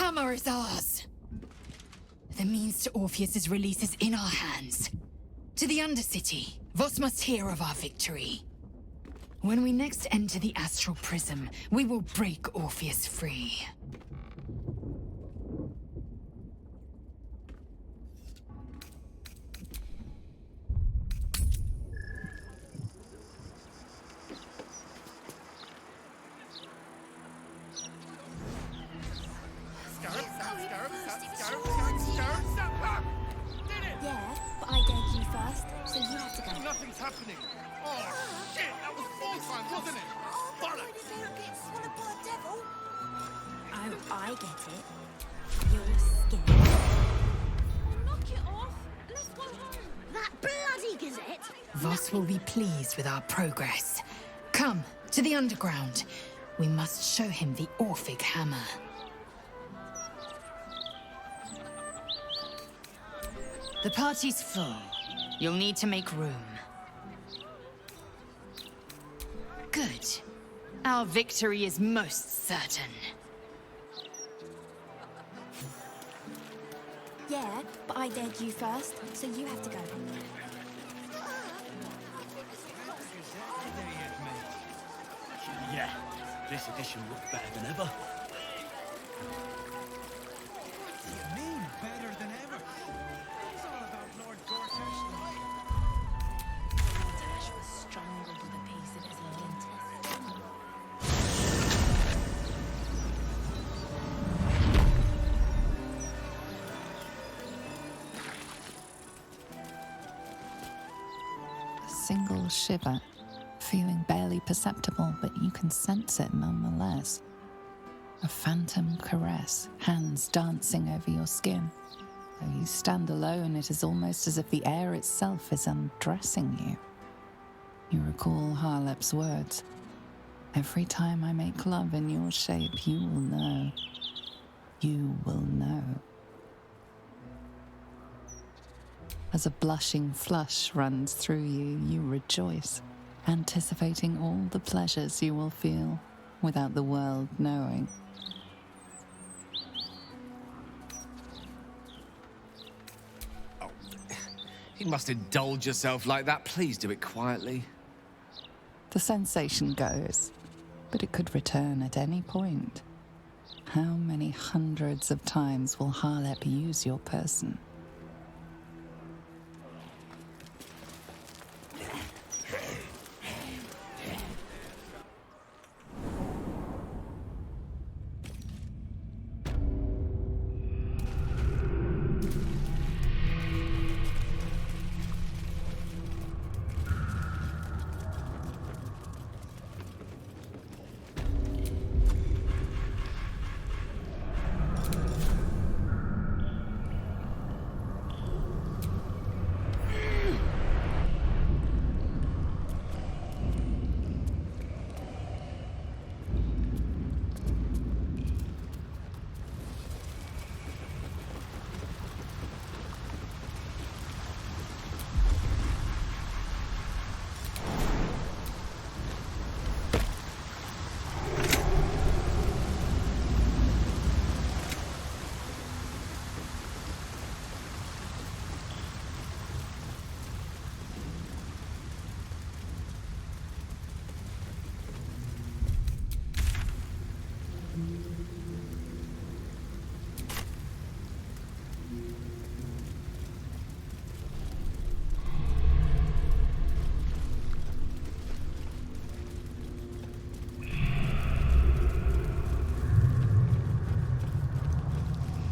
hammer is ours. The means to Orpheus's release is in our hands. To the Undercity, Voss must hear of our victory. When we next enter the Astral Prism, we will break Orpheus free. Yeah, but I dared you first, so you have to go. Nothing's happening. Oh, shit! That was 4 times, wasn't it? Bollocks! Oh, I get it. You're scared. Knock it off. Let's go home. That bloody gazette! Voss will be pleased with our progress. Come, to the underground. We must show him the Orphic hammer. The party's full. You'll need to make room. Good. Our victory is most certain. Yeah, but I dared you first, so you have to go. Yeah, this edition looks better than ever. mean better than ever? It's all about Lord Gortash. Tash was strangled with a piece of his own intestine. A single shiver, feeling barely perceptible, but you can sense it nonetheless. A phantom caress, hands dancing over your skin. Though you stand alone, it is almost as if the air itself is undressing you. You recall Harlep's words. Every time I make love in your shape, you will know. You will know. As a blushing flush runs through you, you rejoice, anticipating all the pleasures you will feel without the world knowing. You must indulge yourself like that. Please do it quietly. The sensation goes, but it could return at any point. How many hundreds of times will Harlep use your person?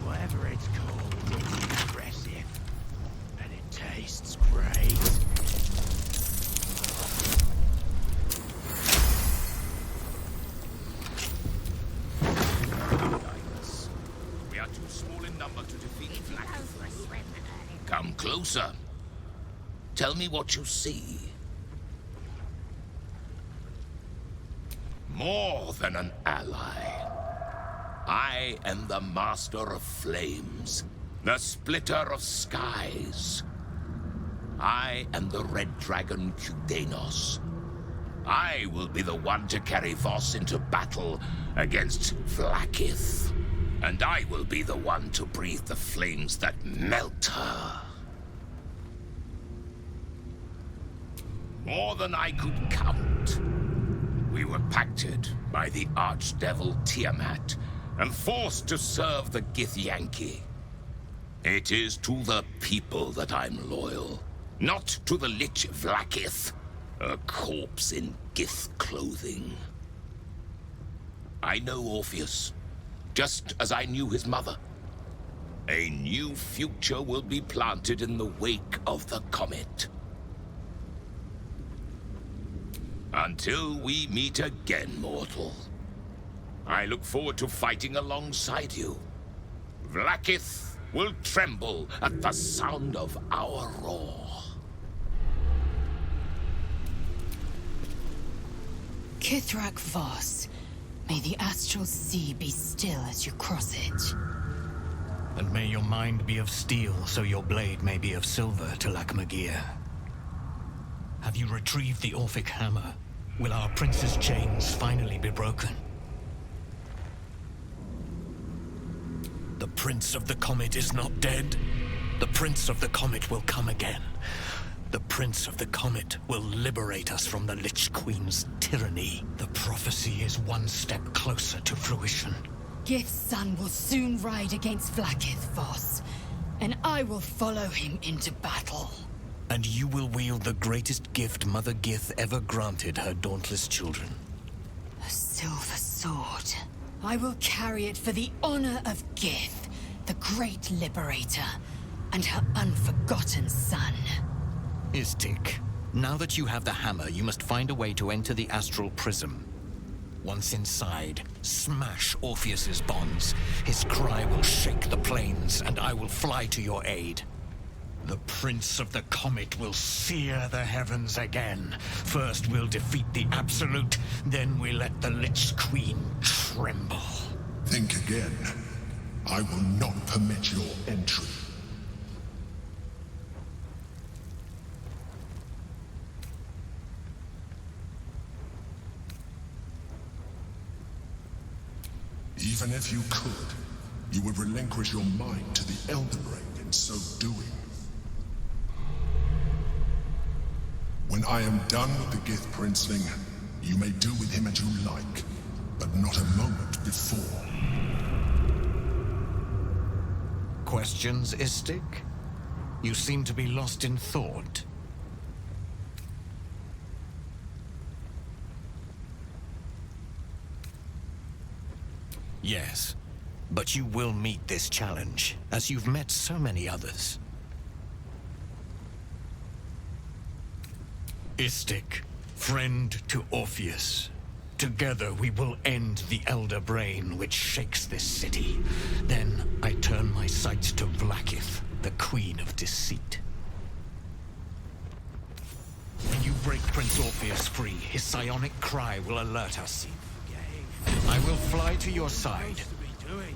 Whatever it's called, it's impressive. And it tastes great. We are too small in number to defeat Black. Come closer. Tell me what you see. More than an ally. I am the Master of Flames, the Splitter of Skies. I am the Red Dragon Kudanos. I will be the one to carry Voss into battle against Vlaakith. And I will be the one to breathe the flames that melt her. More than I could count. We were pacted by the archdevil Tiamat and forced to serve the Githyanki. It is to the people that I'm loyal, not to the Lich Vlaakith, a corpse in Gith clothing. I know Orpheus, just as I knew his mother. A new future will be planted in the wake of the comet. Until we meet again, mortal. I look forward to fighting alongside you. Vlaakith will tremble at the sound of our roar. Kithrak Voss, may the astral sea be still as you cross it. And may your mind be of steel, so your blade may be of silver, Talak Magir. Have you retrieved the Orphic hammer? Will our prince's chains finally be broken? The Prince of the Comet is not dead. The Prince of the Comet will come again. The Prince of the Comet will liberate us from the Lich Queen's tyranny. The prophecy is one step closer to fruition. Gith's son will soon ride against Vlaakith Voss, and I will follow him into battle. And you will wield the greatest gift Mother Gith ever granted her dauntless children. A silver sword. I will carry it for the honor of Gith, the great liberator, and her unforgotten son. Istik, now that you have the hammer, you must find a way to enter the astral prism. Once inside, smash Orpheus's bonds. His cry will shake the plains, and I will fly to your aid. The Prince of the Comet will sear the heavens again. First we'll defeat the Absolute, then we let the Lich Queen tremble. Think again. I will not permit your entry. Even if you could, you would relinquish your mind to the Elder Brain in so doing. When I am done with the Gith Princeling, you may do with him as you like, but not a moment before. Questions, Istik? You seem to be lost in thought. Yes, but you will meet this challenge, as you've met so many others. Istik, friend to Orpheus. Together we will end the Elder Brain which shakes this city. Then I turn my sights to Vlaakith, the Queen of Deceit. When you break Prince Orpheus free, his psionic cry will alert us. I will fly to your side.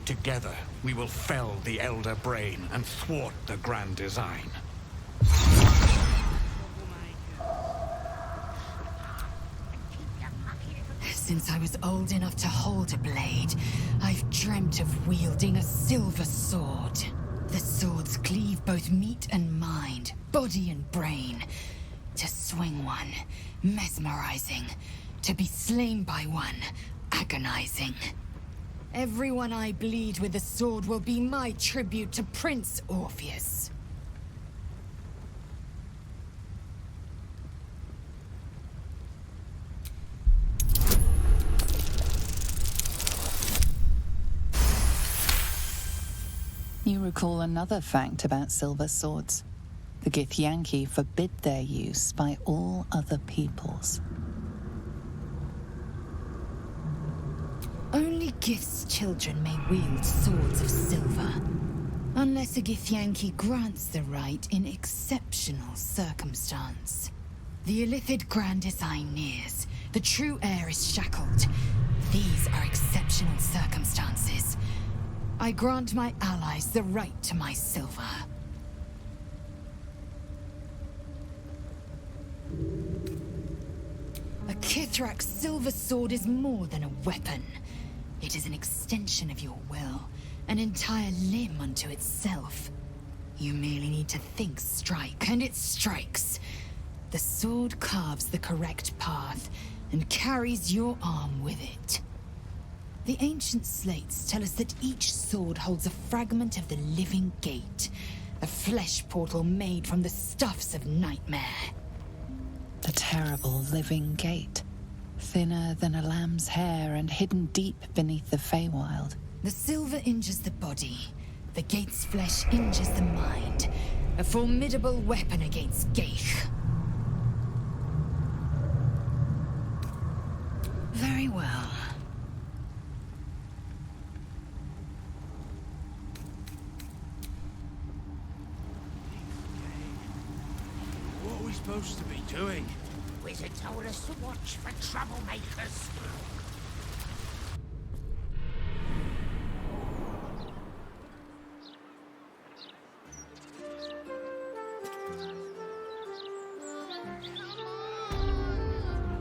Together, we will fell the Elder Brain and thwart the grand design. Since I was old enough to hold a blade, I've dreamt of wielding a silver sword. The swords cleave both meat and mind, body and brain. To swing one, mesmerizing. To be slain by one, agonizing. Everyone I bleed with the sword will be my tribute to Prince Orpheus. You recall another fact about silver swords. The Githyanki forbid their use by all other peoples. Only Gith's children may wield swords of silver, unless a Githyanki grants the right in exceptional circumstance. The Illithid grand design nears. The true heir is shackled. These are exceptional circumstances. I grant my allies the right to my silver. A Kithrak silver sword is more than a weapon. It is an extension of your will, an entire limb unto itself. You merely need to think strike, and it strikes. The sword carves the correct path and carries your arm with it. The ancient slates tell us that each sword holds a fragment of the living gate, a flesh portal made from the stuffs of nightmare. The terrible living gate, thinner than a lamb's hair and hidden deep beneath the Feywild. The silver injures the body, the gate's flesh injures the mind, a formidable weapon against Gaeth. Very well. What are we supposed to be doing? Wizard told us to watch for troublemakers.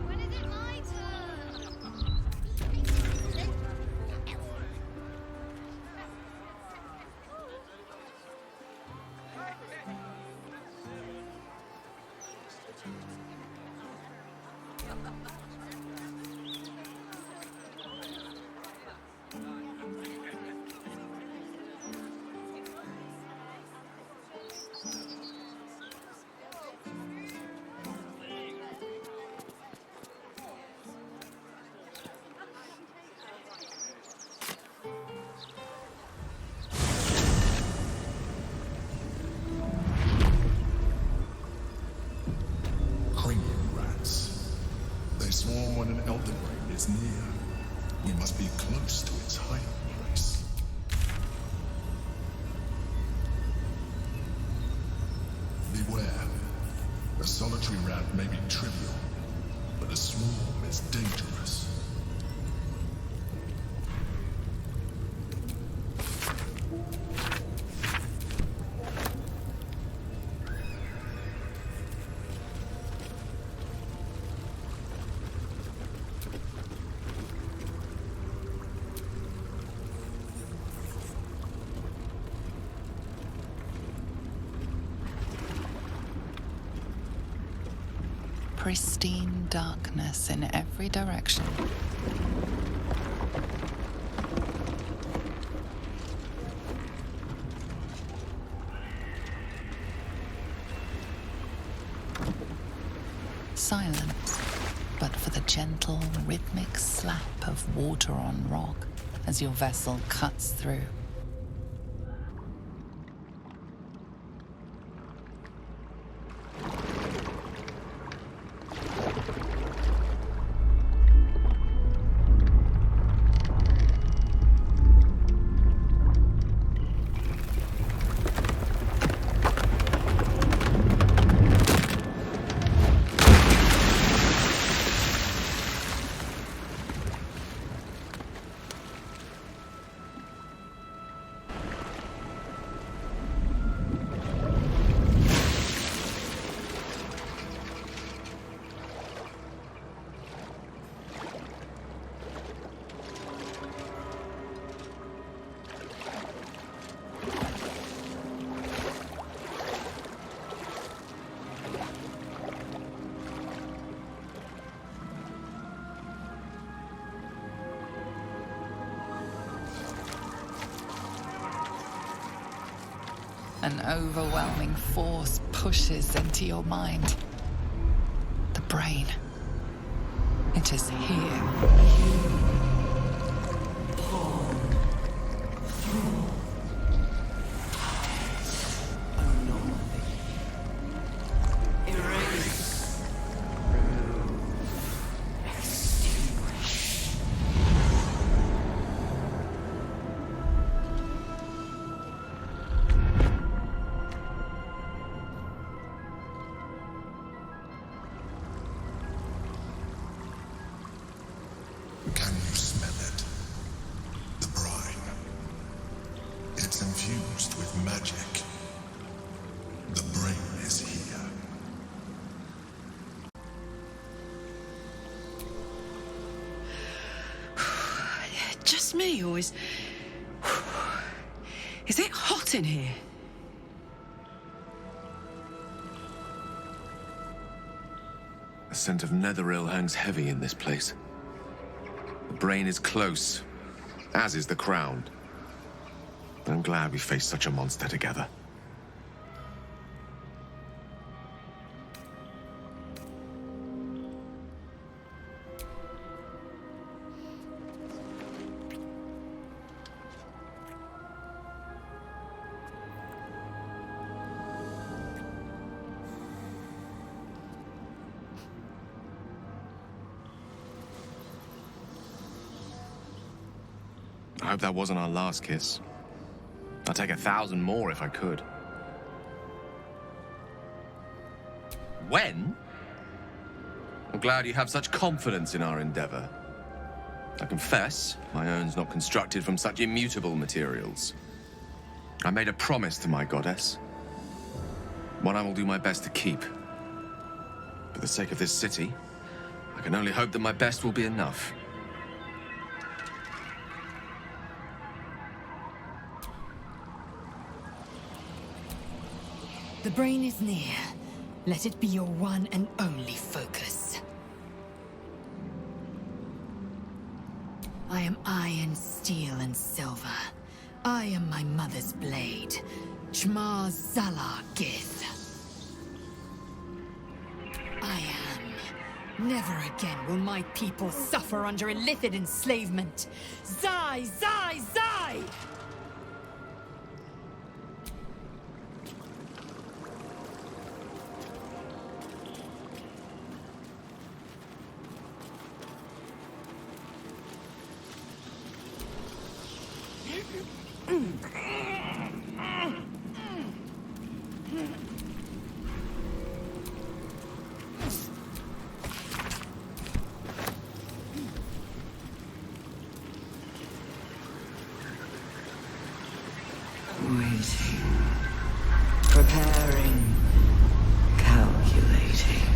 When is it my turn? Cranium rats. They swarm when an elder brain is near. We must be close to its hiding place. Beware. A solitary rat may be trivial, but a swarm is dangerous. Pristine darkness in every direction. Silence, but for the gentle, rhythmic slap of water on rock as your vessel cuts through. An overwhelming force pushes into your mind. The brain. It is here. Can you smell it? The brine. It's infused with magic. The brain is here. Just me, or is... Is it hot in here? The scent of Netheril hangs heavy in this place. The brain is close, as is the crown. I'm glad we faced such a monster together. I hope that wasn't our last kiss. I'd take 1,000 more if I could. When? I'm glad you have such confidence in our endeavor. I confess, my own's not constructed from such immutable materials. I made a promise to my goddess. One I will do my best to keep. For the sake of this city, I can only hope that my best will be enough. The brain is near. Let it be your one and only focus. I am iron, steel, and silver. I am my mother's blade. Chmar Zalar Gith. I am. Never again will my people suffer under illithid enslavement. Zai, Zai, Zai! Waiting. Preparing. Calculating.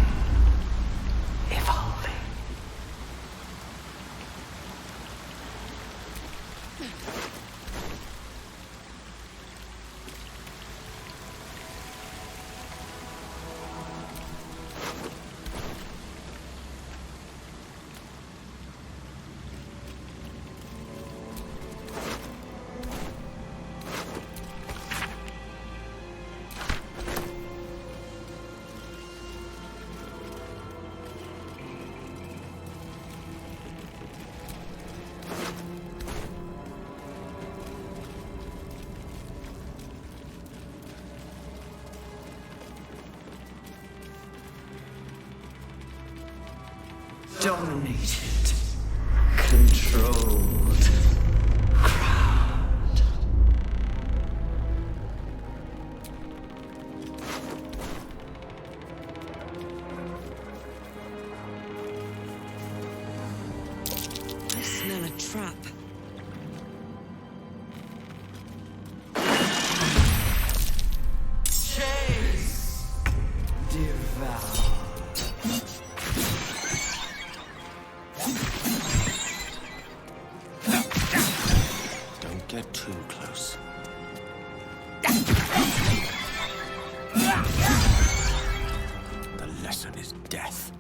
Evolving. Dominated. Controlled. Crowned. I smell a trap. Chase. Devour. Don't get too close. The lesson is death.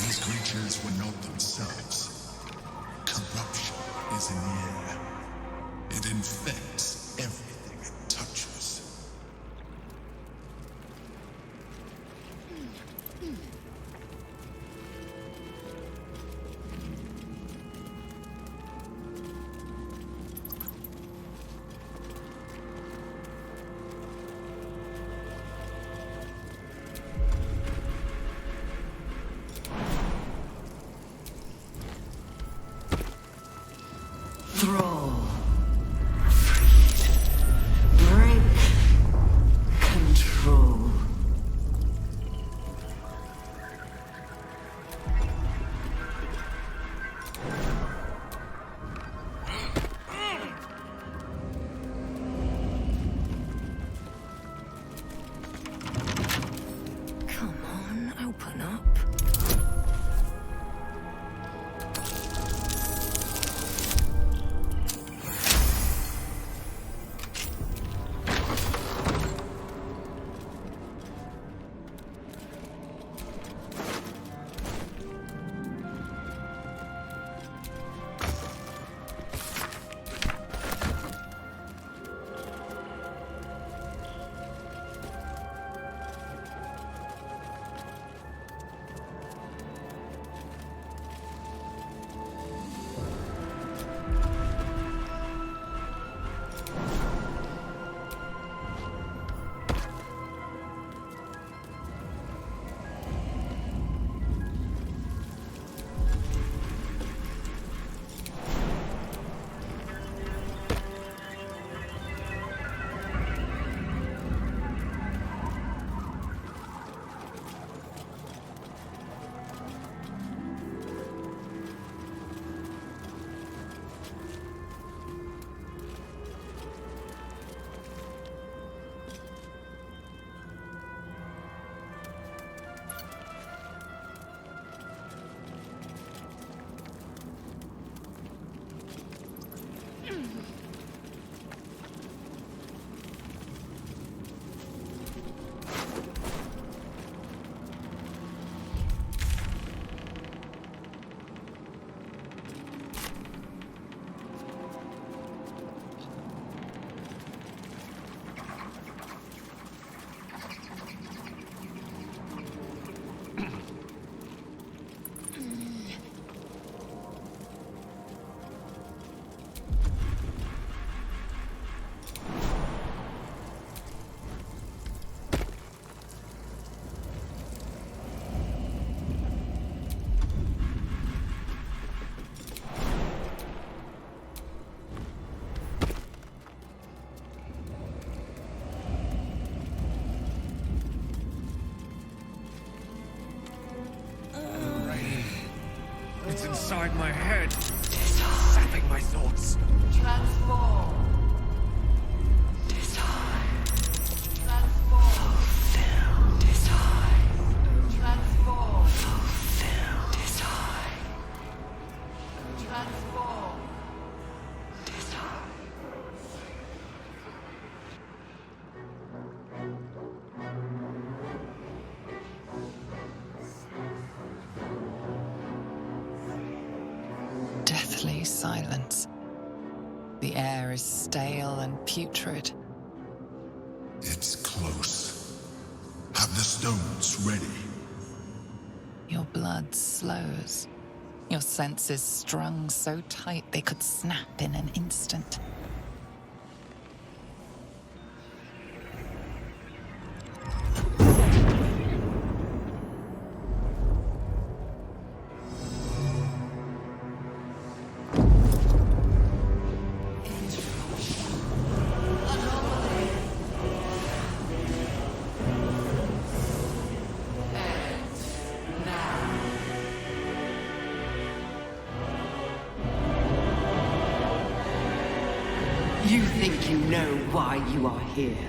These creatures were not themselves. Corruption is in the air. It infects everything it touches. inside my head, sapping my thoughts. Transform. Decide. Transform. Fulfill. Decide. Transform. Fulfill. Decide. Transform. Decide. Deathly silence. The air is stale and putrid. It's close. Have the stones ready. Your blood slows. Your senses strung so tight they could snap in an instant. You think you know why you are here.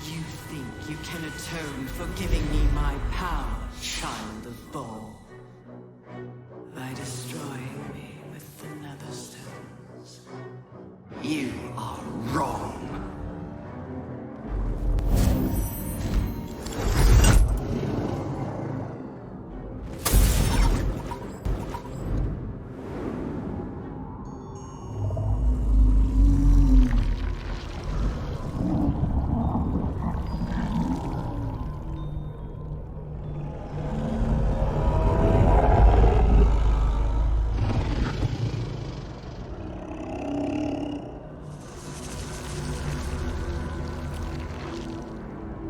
You think you can atone for giving me my power, child of Baal. By destroying me with the nether stones. You are wrong.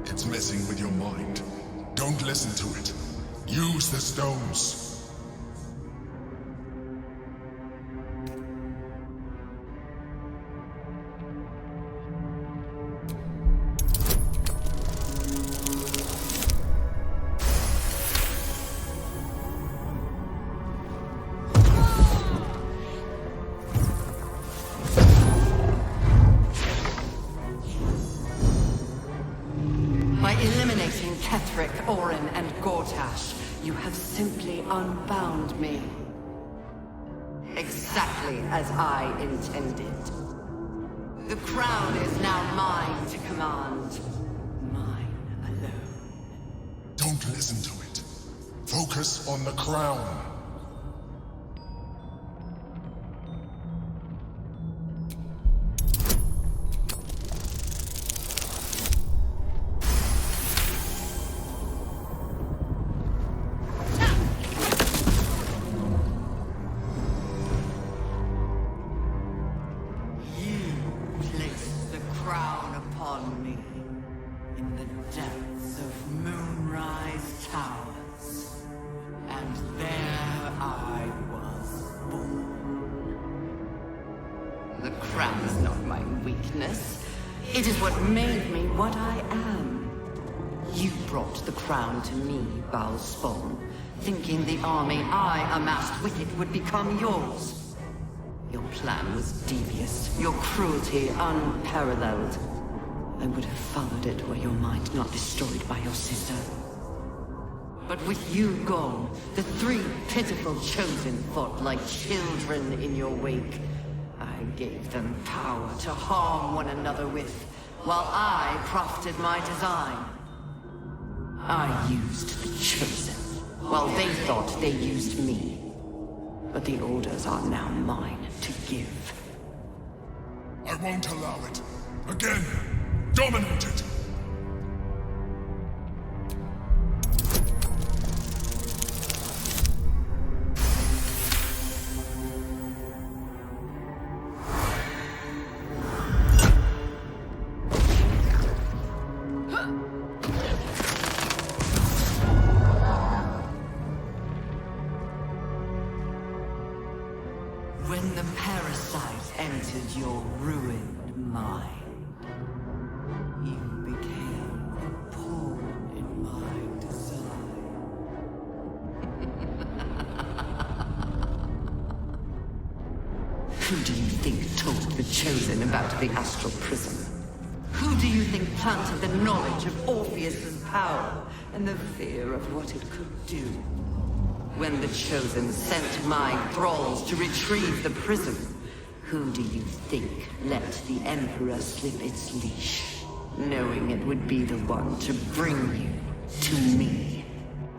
It's messing with your mind. Don't listen to it. Use the stones. By eliminating Ketheric, Orin, and Gortash, you have simply unbound me. Exactly as I intended. The crown is now mine to command. Mine alone. Don't listen to it. Focus on the crown. The crown is not my weakness. It is what made me what I am. You brought the crown to me, Baal Spawn, thinking the army I amassed with it would become yours. Your plan was devious, your cruelty unparalleled. I would have followed it were your mind not destroyed by your sister. But with you gone, the three pitiful chosen fought like children in your wake. I gave them power to harm one another with, while I crafted my design. I used the chosen, while they thought they used me. But the orders are now mine to give. I won't allow it. Again, dominate it. When the parasite entered your ruined mind, you became a pawn in my design. Who do you think told the Chosen about the Astral Prism? Who do you think planted the knowledge of Orpheus's power and the fear of what it could do? When the Chosen sent my thralls to retrieve the prism, who do you think let the Emperor slip its leash, knowing it would be the one to bring you to me?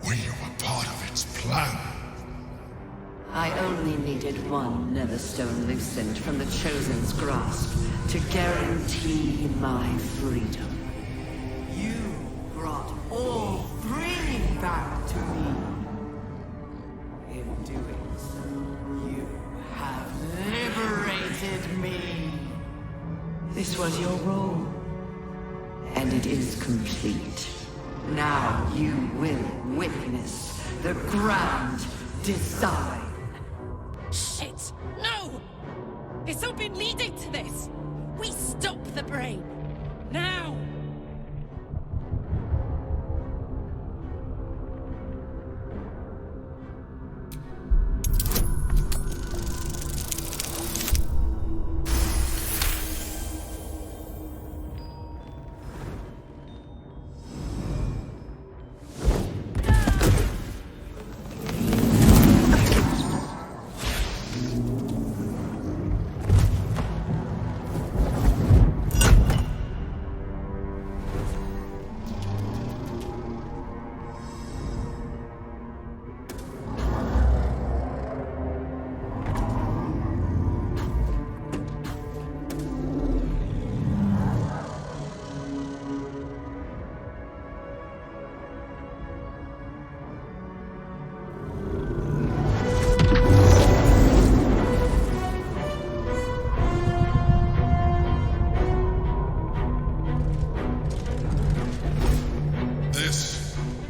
We were part of its plan. I only needed one Netherstone loosened from the Chosen's grasp to guarantee my freedom. You brought all three back to me. In doing so, you have liberated me. This was your role, and it is complete. Now you will witness the grand design. Shit! No! It's all been leading to this! We stop the brain! Now!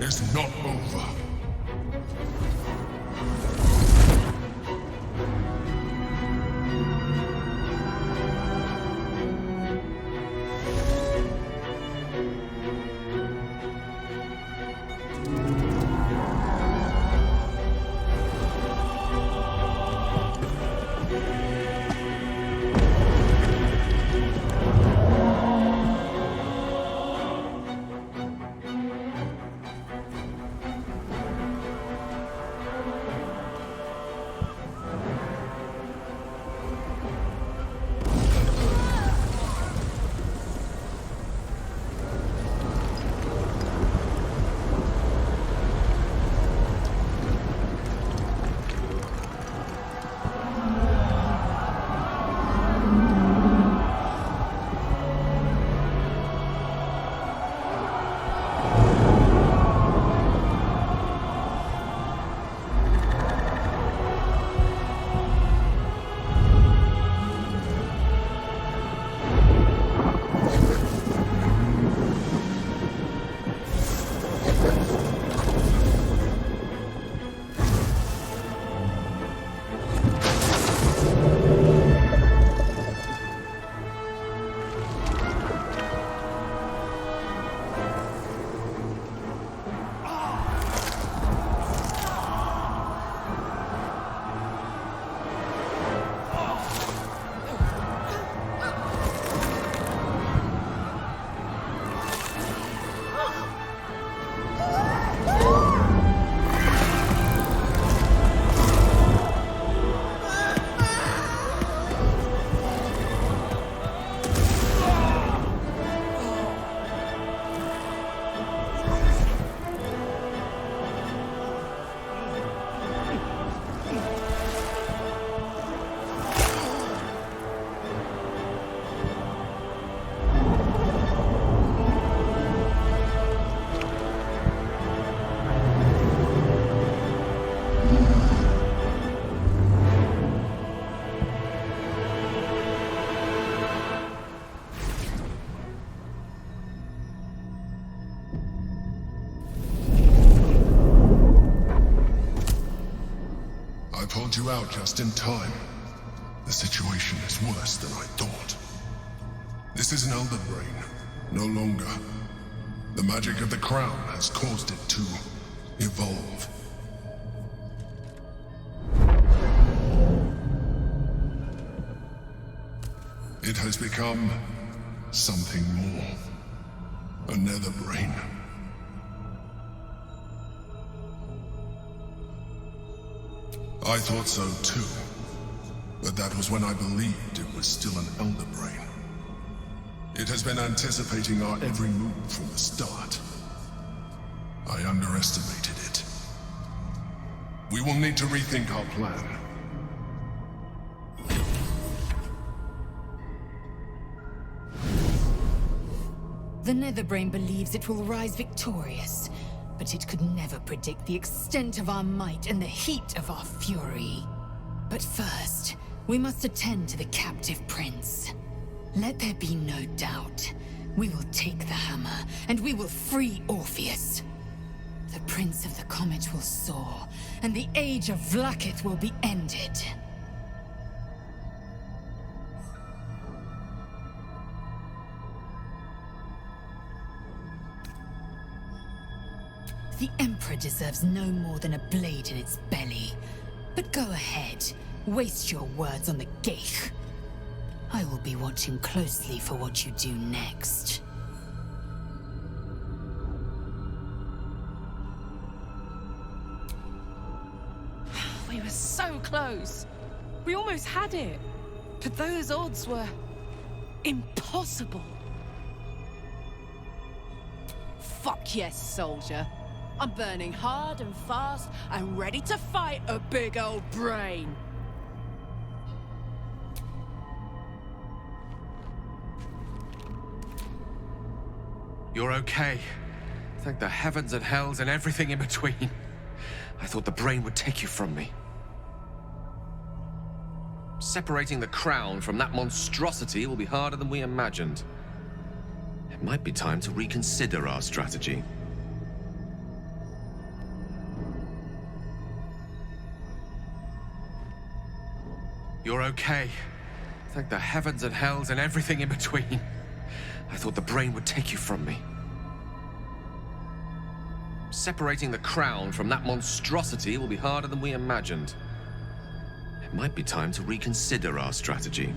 is not over. I pulled you out just in time. The situation is worse than I thought. This is an Elder Brain, no longer. The magic of the crown has caused it to evolve. It has become something more. A nether brain. I thought so too, but that was when I believed it was still an elder brain. It has been anticipating our every move from the start. I underestimated it. We will need to rethink our plan. The Netherbrain believes it will rise victorious, but it could never predict the extent of our might and the heat of our fury. But first, we must attend to the captive prince. Let there be no doubt. We will take the hammer, and we will free Orpheus. The Prince of the Comet will soar, and the age of Vlaakith will be ended. The Emperor deserves no more than a blade in its belly. But go ahead, waste your words on the Geich. I will be watching closely for what you do next. We were so close. We almost had it. But those odds were impossible. Fuck yes, soldier. I'm burning hard and fast and ready to fight a big old brain. You're okay. Thank the heavens and hells and everything in between. I thought the brain would take you from me. Separating the crown from that monstrosity will be harder than we imagined. It might be time to reconsider our strategy. You're okay. Thank the heavens and hells and everything in between. I thought the brain would take you from me. Separating the crown from that monstrosity will be harder than we imagined. It might be time to reconsider our strategy.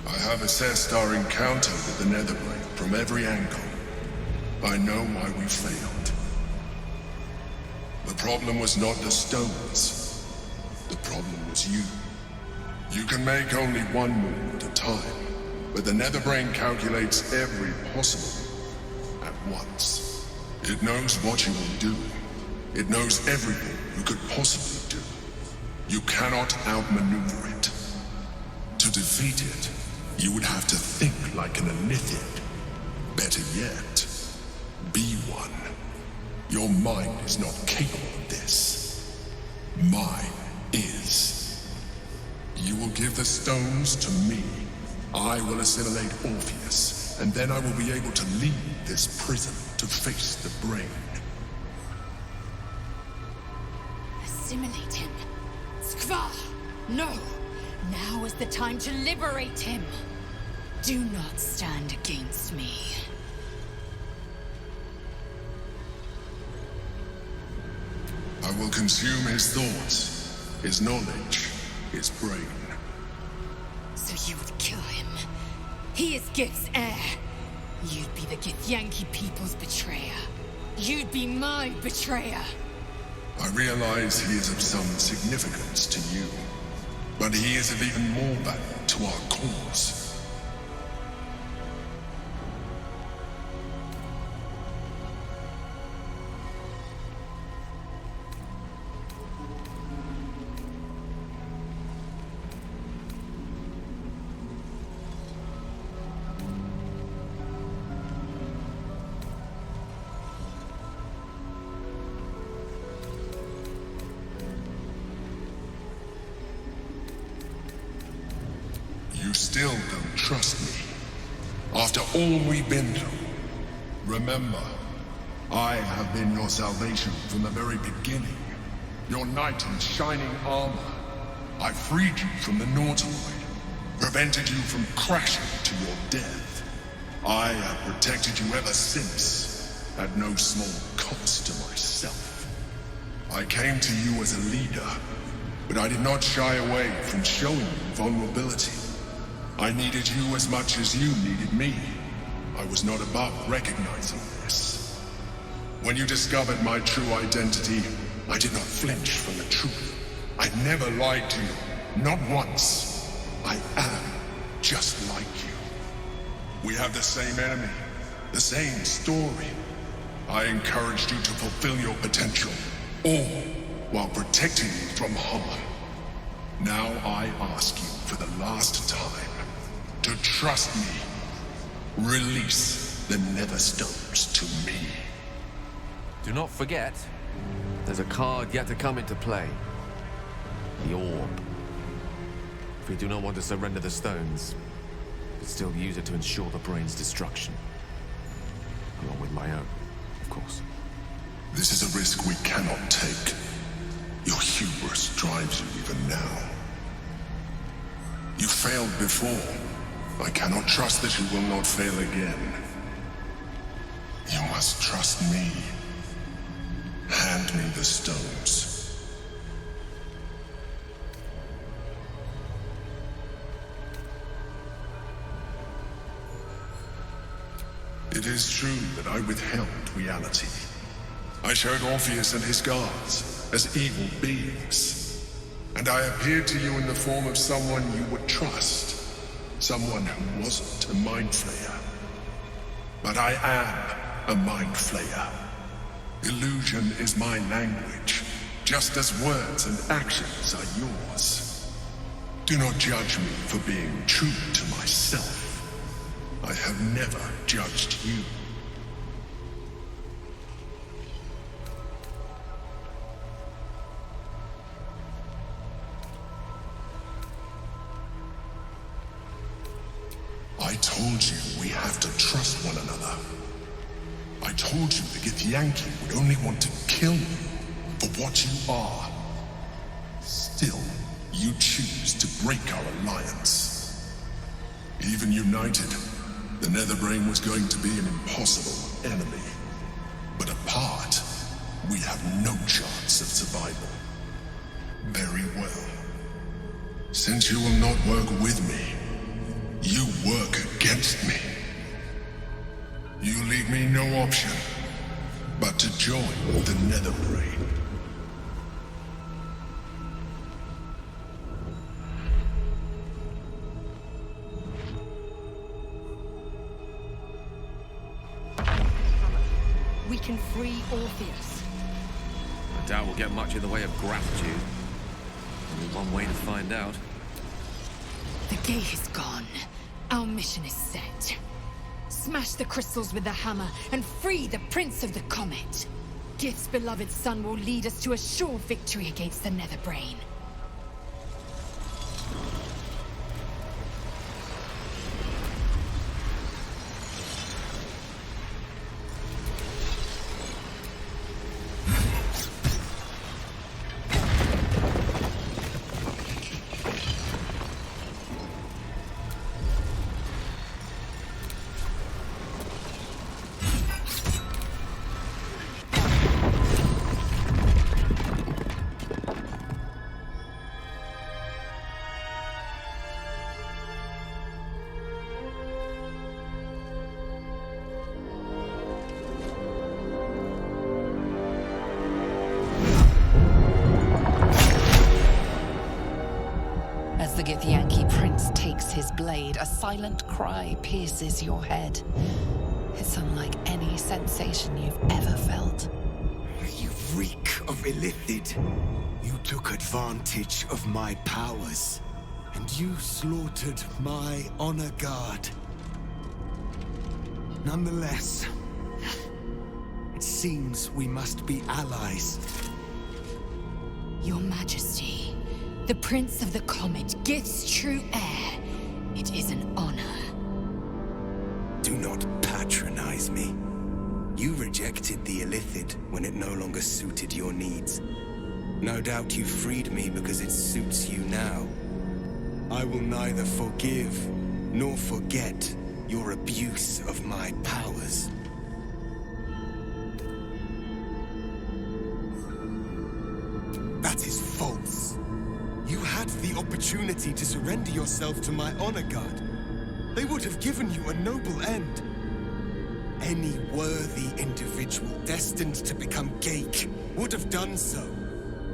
I have assessed our encounter with the Netherbrain from every angle. I know why we failed. The problem was not the stones. The problem was you. You can make only one move at a time, but the Netherbrain calculates every possible move at once. It knows what you will do. It knows everything you could possibly do. You cannot outmaneuver it. To defeat it, you would have to think like an Elithid. Better yet, be one. Your mind is not capable of this. Mine is. You will give the stones to me. I will assimilate Orpheus, and then I will be able to leave this prison to face the brain. Assimilate him. Skvar! No! Now is the time to liberate him. Do not stand against me. I will consume his thoughts, his knowledge, his brain. So you would kill him? He is Gith's heir. You'd be the Githyanki people's betrayer. you'd be my betrayer. I realize he is of some significance to you, but he is of even more value to our cause. You still don't trust me. After all we've been through. Remember, I have been your salvation from the very beginning. Your knight in shining armor. I freed you from the Nautiloid. Prevented you from crashing to your death. I have protected you ever since. At no small cost to myself. I came to you as a leader, but I did not shy away from showing you vulnerability. I needed you as much as you needed me. I was not above recognizing this. When you discovered my true identity, I did not flinch from the truth. I never lied to you, not once. I am just like you. We have the same enemy, the same story. I encouraged you to fulfill your potential, all while protecting you from harm. Now I ask you for the last time to trust me. Release the Netherstones to me. Do not forget, there's a card yet to come into play. The Orb. If we do not want to surrender the stones, but still use it to ensure the brain's destruction. Along with my own, of course. This is a risk we cannot take. Your hubris drives you even now. You failed before. I cannot trust that you will not fail again. You must trust me. Hand me the stones. It is true that I withheld reality. I showed Orpheus and his guards as evil beings. And I appeared to you in the form of someone you would trust. Someone who wasn't a mind flayer. But I am a mind flayer. Illusion is my language, just as words and actions are yours. Do not judge me for being true to myself. I have never judged you. I told you we have to trust one another. I told you the Githyanki would only want to kill you for what you are. Still, you choose to break our alliance. Even united, the Netherbrain was going to be an impossible enemy. But apart, we have no chance of survival. Very well. Since you will not work with me, you work against me. You leave me no option but to join the Netherbrain. We can free Orpheus. I doubt we'll get much in the way of gratitude. Only one way to find out. The gate is gone. Our mission is set. Smash the crystals with the hammer and free the Prince of the Comet. Gith's beloved son will lead us to a sure victory against the Netherbrain. As the Githyanki prince takes his blade, a silent cry pierces your head. It's unlike any sensation you've ever felt. You reek of Illithid. You took advantage of my powers, and you slaughtered my honor guard. Nonetheless, it seems we must be allies. Your Majesty, the Prince of the Comet, Gith's true heir. It is an honor. Do not patronize me. You rejected the Illithid when it no longer suited your needs. No doubt you freed me because it suits you now. I will neither forgive nor forget your abuse of my powers. That is false. You had the opportunity to surrender yourself to my honor guard. They would have given you a noble end. Any worthy individual destined to become Geik would have done so.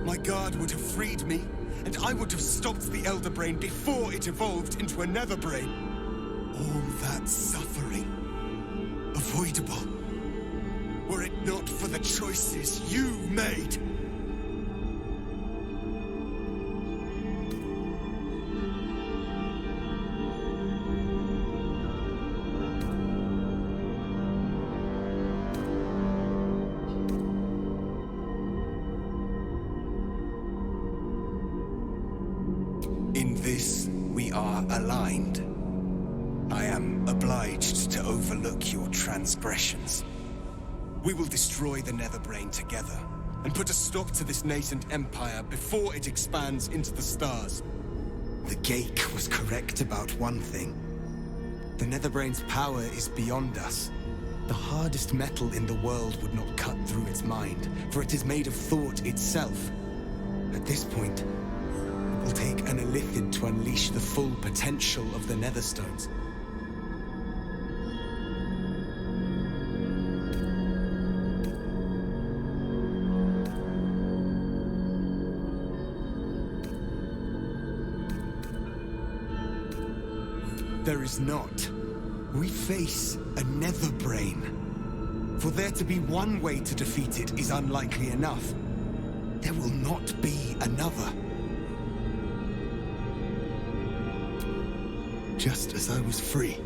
My guard would have freed me, and I would have stopped the Elder Brain before it evolved into a Nether Brain. All that suffering, avoidable, were it not for the choices you made. In this, we are aligned. I am obliged to overlook your transgressions. We will destroy the Netherbrain together, and put a stop to this nascent empire before it expands into the stars. The Geik was correct about one thing. The Netherbrain's power is beyond us. The hardest metal in the world would not cut through its mind, for it is made of thought itself. At this point, it will take an Illithid to unleash the full potential of the Netherstones. There is not. We face a Netherbrain. For there to be one way to defeat it is unlikely enough. There will not be another. Just as I was free,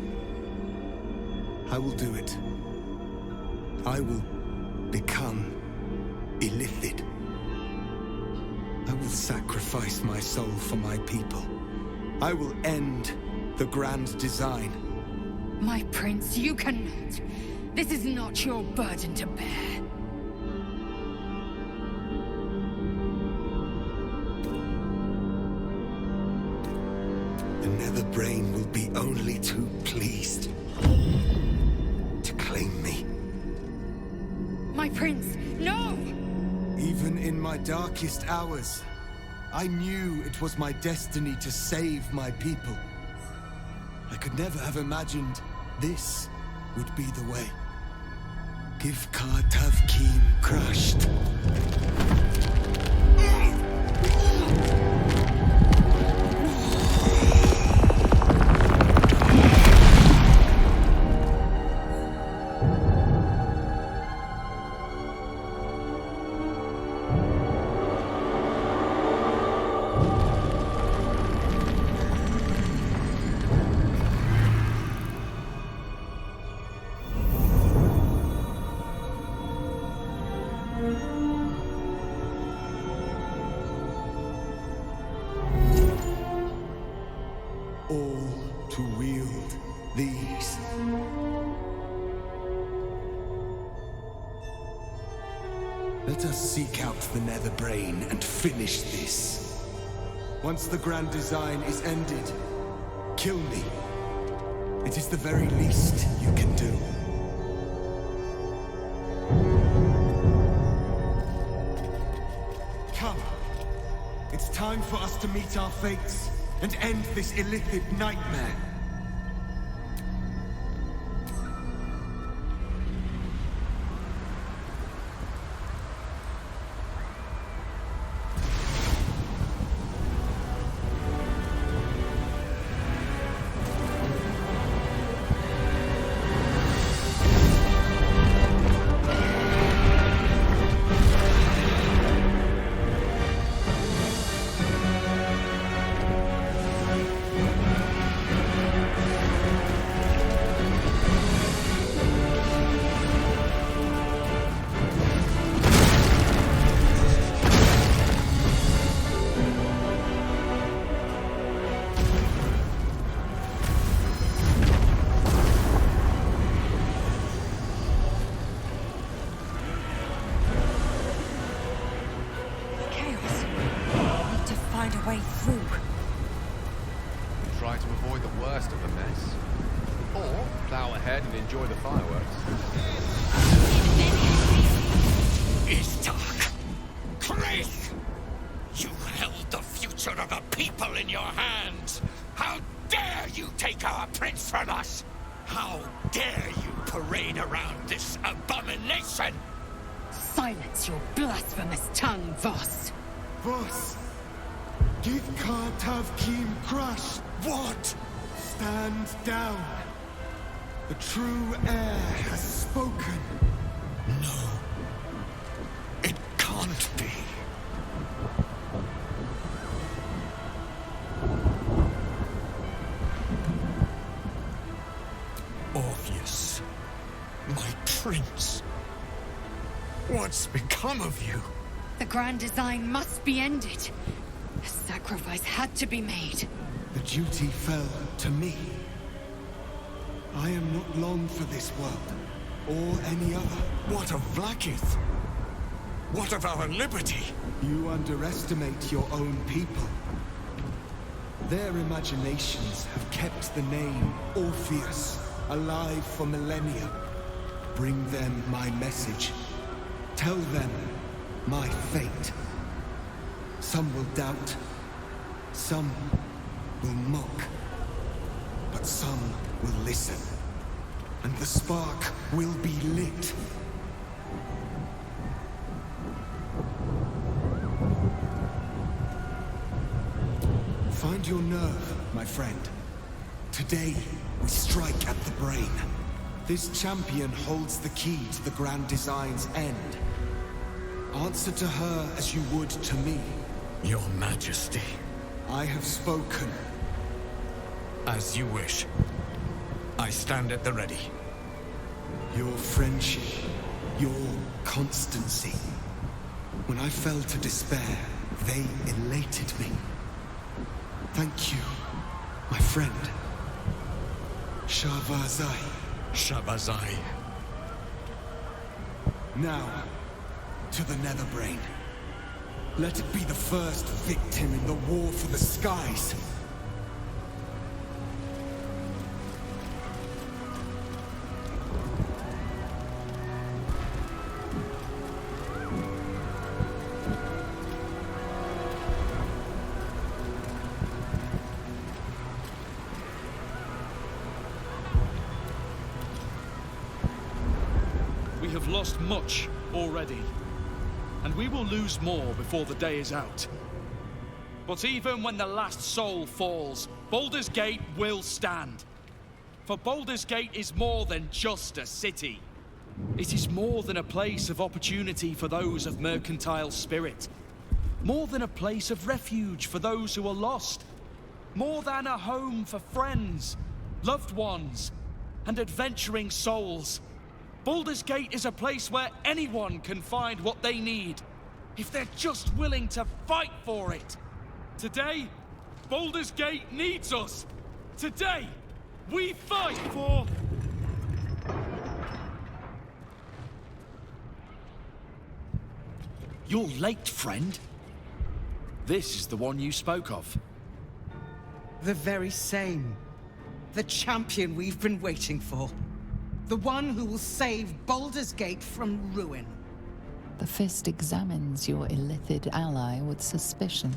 I will do it. I will become Illithid. I will sacrifice my soul for my people. I will end the grand design. My prince, you cannot. This is not your burden to bear. The Netherbrain will be only too pleased to claim me. My prince, no! Even in my darkest hours, I knew it was my destiny to save my people. I could never have imagined this would be the way. Give Kartavkim crushed. All to wield these. Let us seek out the Netherbrain and finish this. Once the grand design is ended, kill me. It is the very least you can do. Come. It's time for us to meet our fates and end this Illithid nightmare. way through. Try to avoid the worst of the mess. Or plow ahead and enjoy the fireworks. Istark! Chris! You held the future of a people in your hands! How dare you take our prince from us! How dare you parade around this abomination! Silence your blasphemous tongue, Voss! Voss! Give Kartav Kim crushed! What? Stand down! The true heir has spoken! No. It can't be. Orpheus, my prince. What's become of you? The grand design must be ended. A sacrifice had to be made. The duty fell to me. I am not long for this world, or any other. What of Vlaakith? What of our liberty? You underestimate your own people. Their imaginations have kept the name Orpheus alive for millennia. Bring them my message. Tell them my fate. Some will doubt. Some will mock. But some will listen. And the spark will be lit. Find your nerve, my friend. Today, we strike at the brain. This champion holds the key to the Grand Design's end. Answer to her as you would to me. Your Majesty. I have spoken. As you wish. I stand at the ready. Your friendship, your constancy. When I fell to despair, they elated me. Thank you, my friend. Shavazai. Shavazai. Now, to the Netherbrain. Let it be the first victim in the war for the skies. We have lost much already, and we will lose more before the day is out. But even when the last soul falls, Baldur's Gate will stand. For Baldur's Gate is more than just a city. It is more than a place of opportunity for those of mercantile spirit. More than a place of refuge for those who are lost. More than a home for friends, loved ones, and adventuring souls. Baldur's Gate is a place where anyone can find what they need, if they're just willing to fight for it. Today, Baldur's Gate needs us. Today, we fight for... You're late, friend. This is the one you spoke of. The very same. The champion we've been waiting for. The one who will save Baldur's Gate from ruin. The Fist examines your illithid ally with suspicion.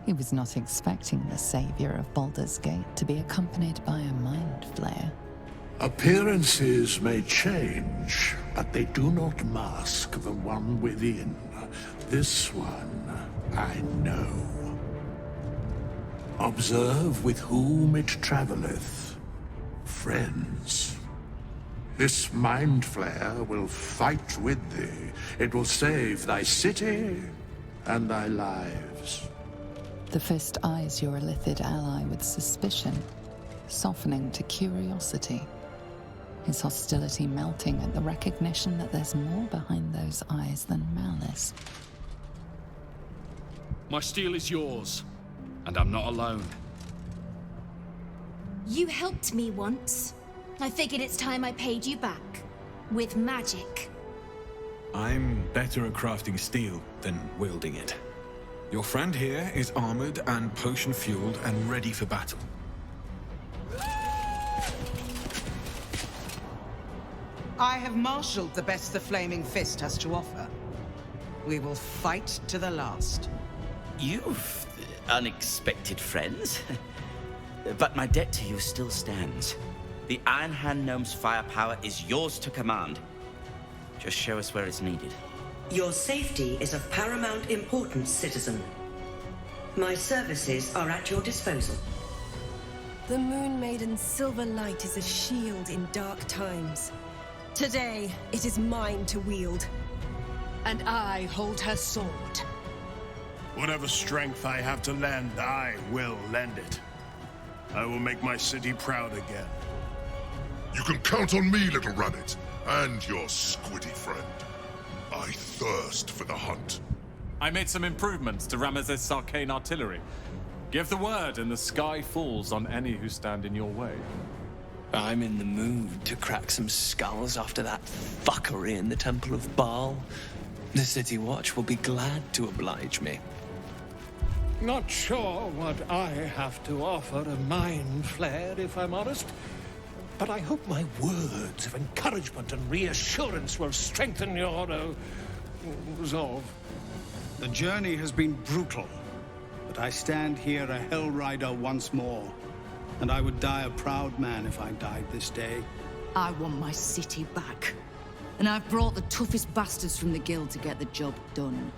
He was not expecting the savior of Baldur's Gate to be accompanied by a mind flayer. Appearances may change, but they do not mask the one within. This one, I know. Observe with whom it traveleth. Friends. This mind flare will fight with thee. It will save thy city and thy lives. The Fist eyes your illithid ally with suspicion, softening to curiosity. His hostility melting at the recognition that there's more behind those eyes than malice. My steel is yours, and I'm not alone. You helped me once. I figured it's time I paid you back. With magic. I'm better at crafting steel than wielding it. Your friend here is armored and potion-fueled and ready for battle. I have marshaled the best the Flaming Fist has to offer. We will fight to the last. You've unexpected friends. But my debt to you still stands. The Iron Hand Gnome's firepower is yours to command. Just show us where it's needed. Your safety is of paramount importance, citizen. My services are at your disposal. The Moon Maiden's silver light is a shield in dark times. Today, it is mine to wield. And I hold her sword. Whatever strength I have to lend, I will lend it. I will make my city proud again. You can count on me, little rabbit, and your squiddy friend. I thirst for the hunt. I made some improvements to Ramesses' arcane artillery. Give the word and the sky falls on any who stand in your way. I'm in the mood to crack some skulls after that fuckery in the Temple of Baal. The City Watch will be glad to oblige me. Not sure what I have to offer a mind flare, if I'm honest. But I hope my words of encouragement and reassurance will strengthen your resolve. The journey has been brutal, but I stand here a Hell Rider once more. And I would die a proud man if I died this day. I want my city back. And I've brought the toughest bastards from the guild to get the job done.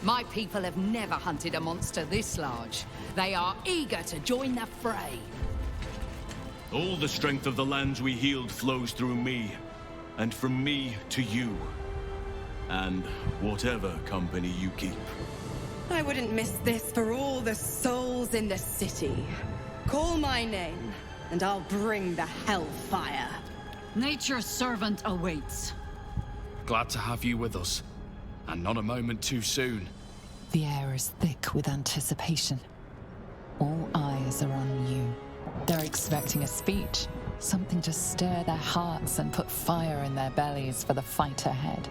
My people have never hunted a monster this large. They are eager to join the fray. All the strength of the lands we healed flows through me, and from me to you. And whatever company you keep. I wouldn't miss this for all the souls in the city. Call my name, and I'll bring the hellfire. Nature's servant awaits. Glad to have you with us. And not a moment too soon. The air is thick with anticipation. All eyes are on you. They're expecting a speech, something to stir their hearts and put fire in their bellies for the fight ahead.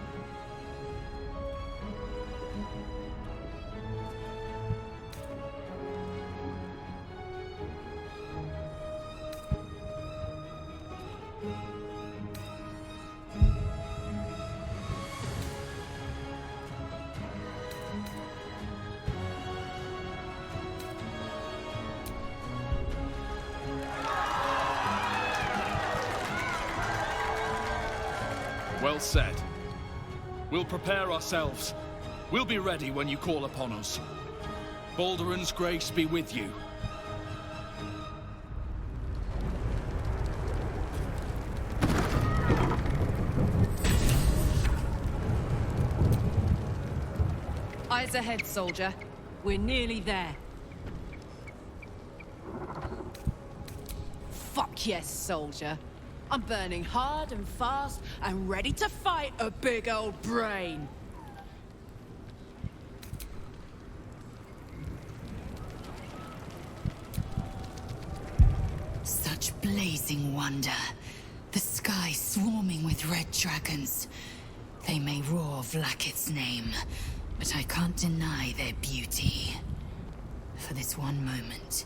Well said. We'll prepare ourselves. We'll be ready when you call upon us. Balduran's grace be with you. Eyes ahead, soldier. We're nearly there. Fuck yes, soldier. I'm burning hard and fast and ready to fight a big old brain. Such blazing wonder. The sky swarming with red dragons. They may roar Vlaakith's name, but I can't deny their beauty. For this one moment,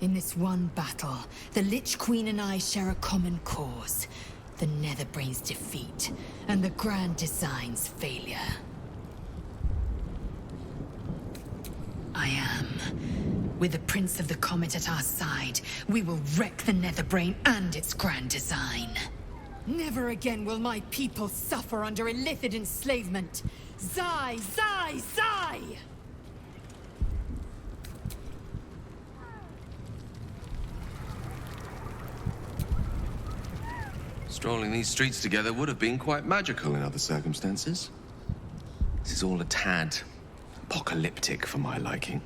in this one battle, the Lich Queen and I share a common cause. The Netherbrain's defeat, and the Grand Design's failure. I am. With the Prince of the Comet at our side, we will wreck the Netherbrain and its Grand Design. Never again will my people suffer under illithid enslavement. Zai, Zai, Zai! Strolling these streets together would have been quite magical in other circumstances. This is all a tad apocalyptic for my liking.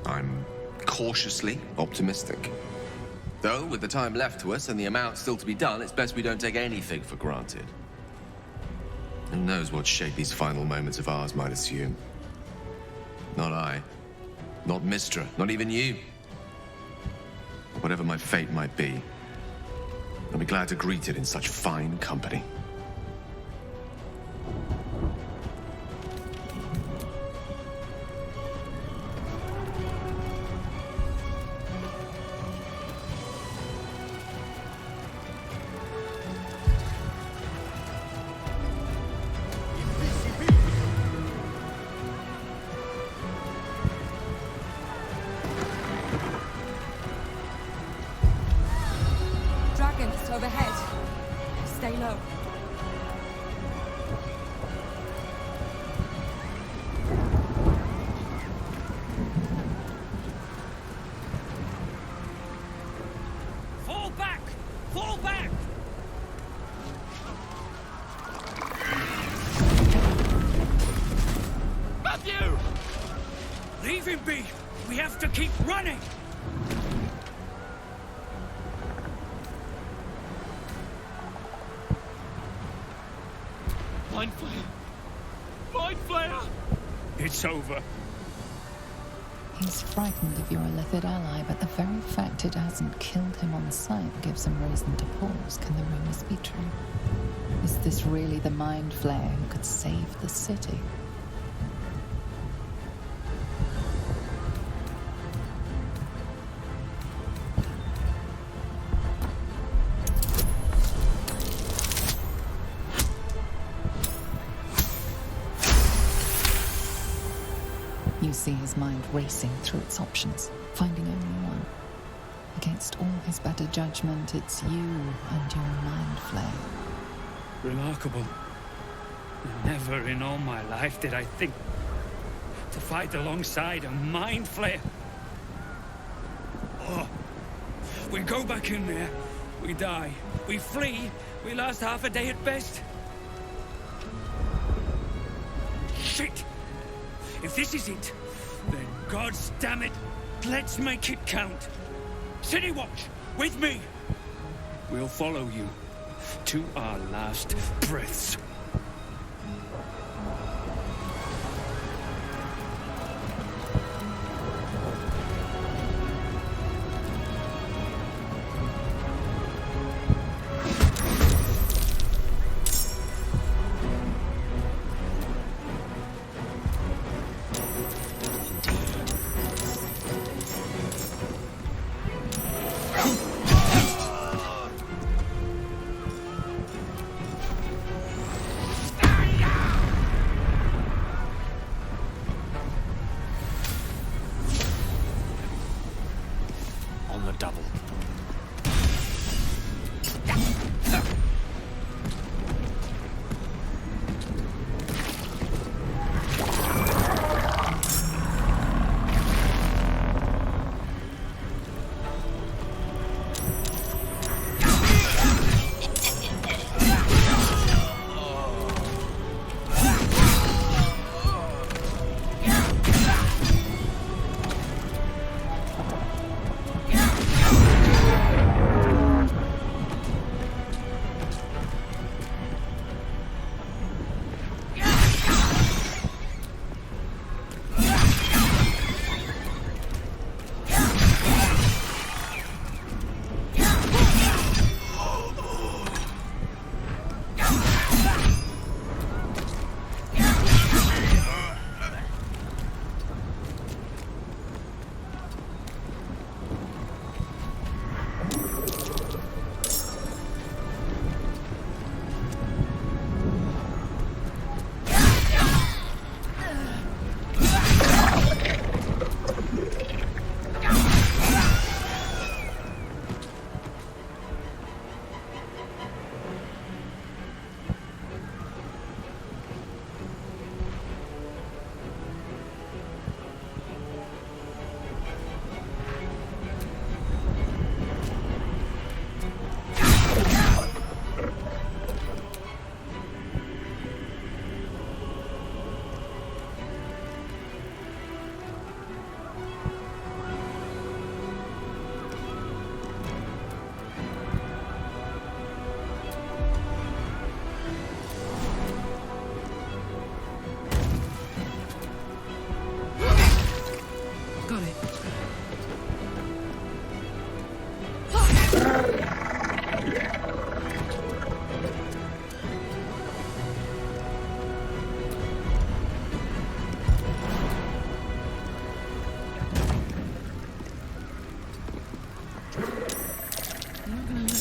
I'm cautiously optimistic. Though, with the time left to us and the amount still to be done, it's best we don't take anything for granted. Who knows what shape these final moments of ours might assume? Not I. Not Mistra. Not even you. Whatever my fate might be, I'll be glad to greet it in such fine company. Dragons overhead. Stay low. Fall back! Fall back! Matthew! Leave him be! We have to keep running! Mind Flayer! Mind Flayer! It's over. He's frightened of your illithid ally, but the very fact it hasn't killed him on sight gives him reason to pause. Can the rumors be true? Is this really the Mind Flayer who could save the city? You see his mind racing through its options, finding only one. Against all his better judgment, it's you and your Mind Flayer. Remarkable. Never in all my life did I think to fight alongside a Mind Flayer. Oh, we go back in there, we die. We flee, we last half a day at best. Shit! If this is it, then God's damn it, let's make it count. City Watch, with me! We'll follow you to our last breaths.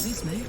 Excuse me.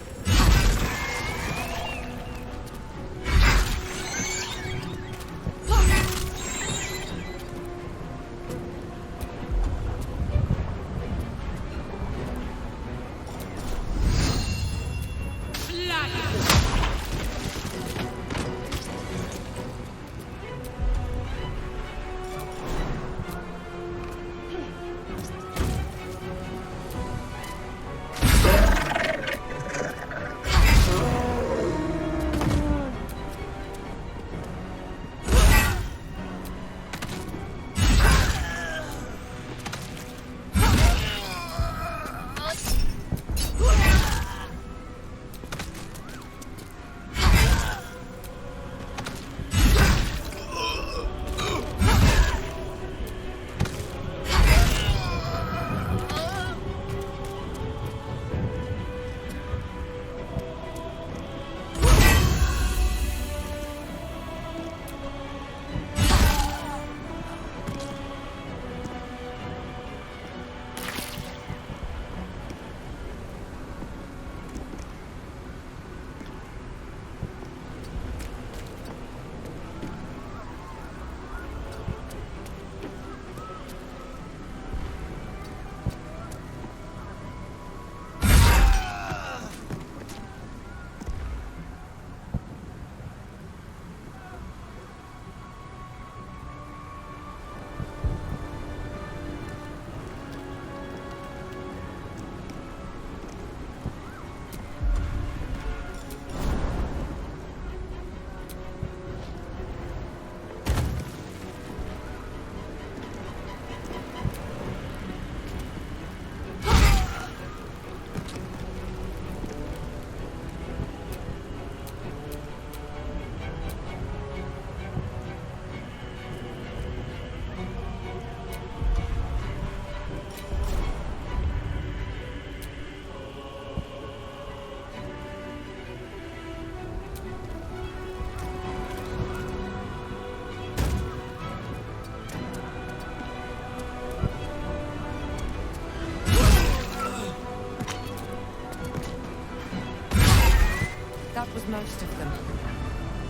That was most of them.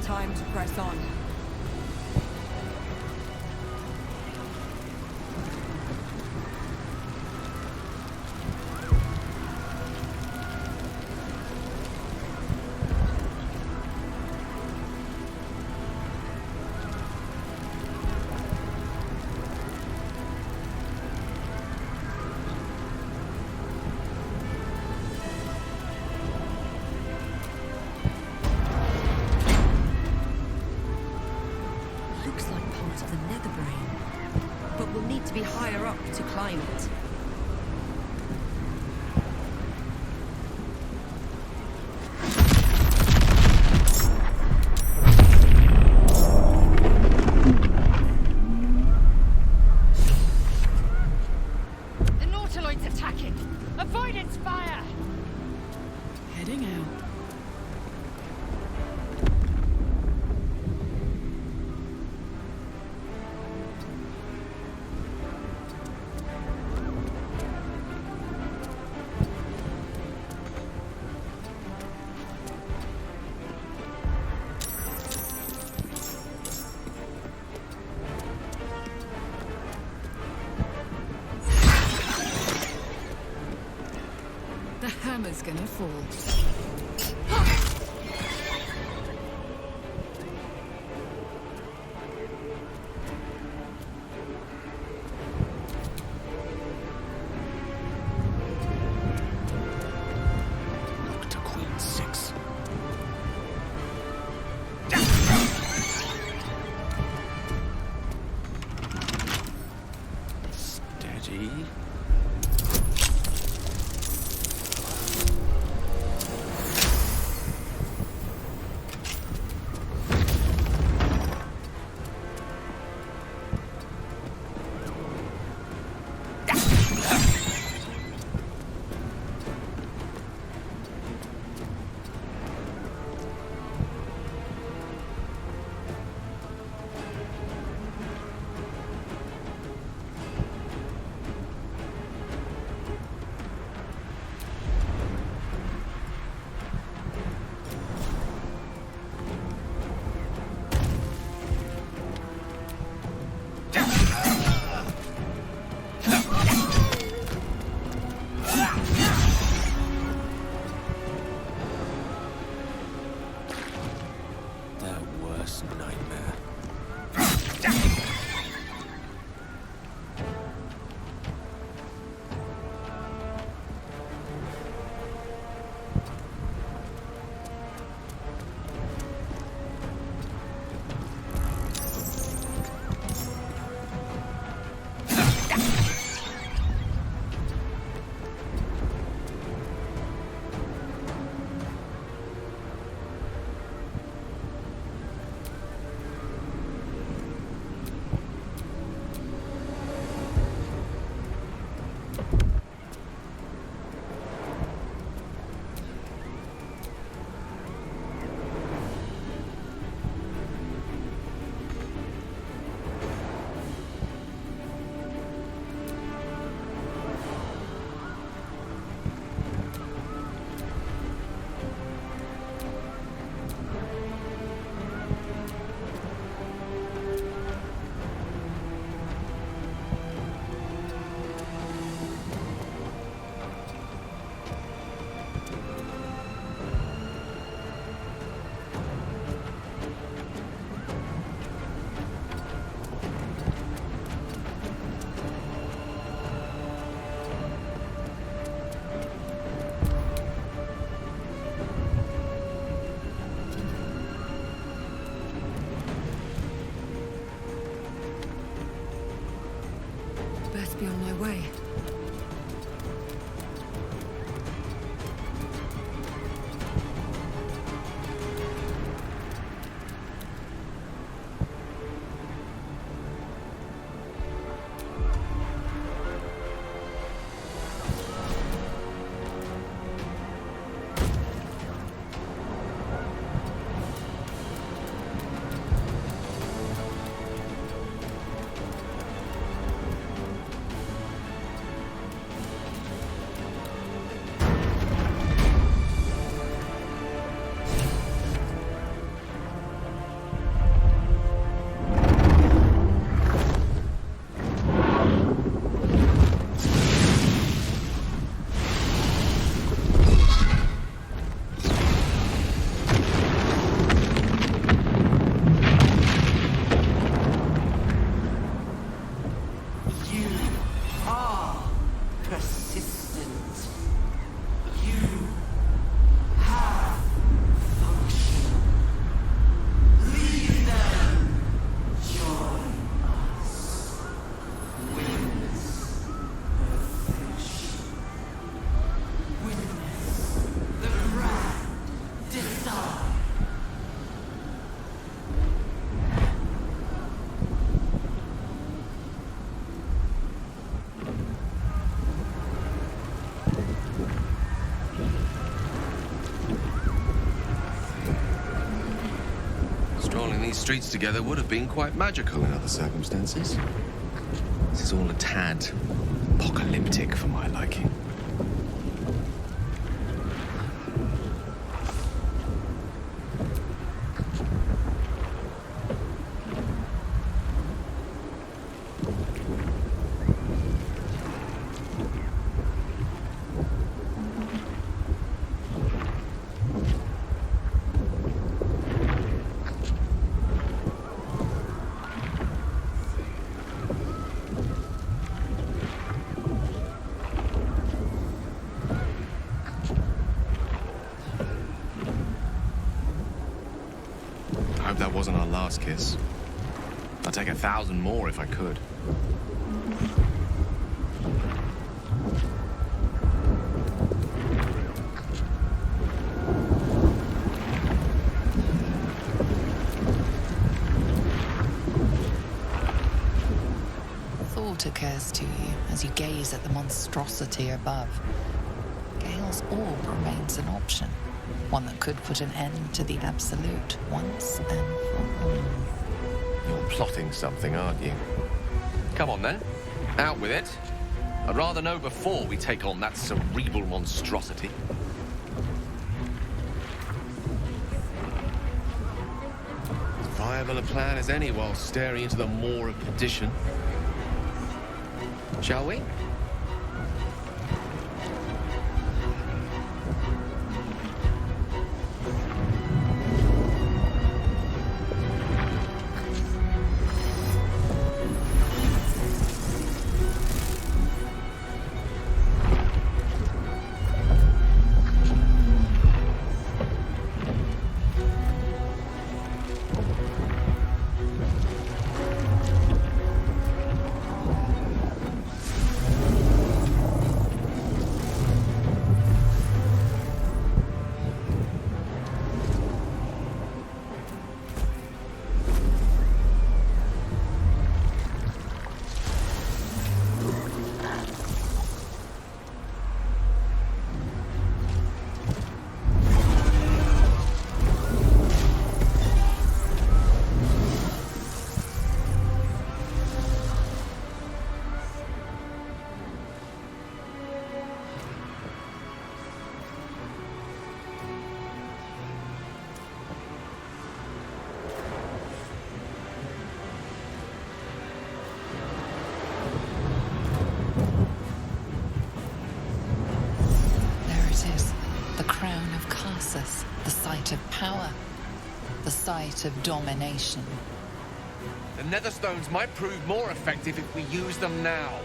Time to press on. Be higher up to climb it. The Nautiloid's attacking! Avoid its fire! Heading out. The hammer's gonna fall. Look to Queen 6. Steady. these streets together would have been quite magical in other circumstances. This is all a tad apocalyptic for my liking. I hope that wasn't our last kiss. I'd take 1,000 more if I could. Thought occurs to you as you gaze at the monstrosity above. Gale's orb remains an option. One that could put an end to the Absolute once and for all. You're plotting something, aren't you? Come on then, out with it. I'd rather know before we take on that cerebral monstrosity. As viable a plan as any while staring into the maw of perdition. Shall we? The site of power, the site of domination. The Netherstones might prove more effective if we use them now.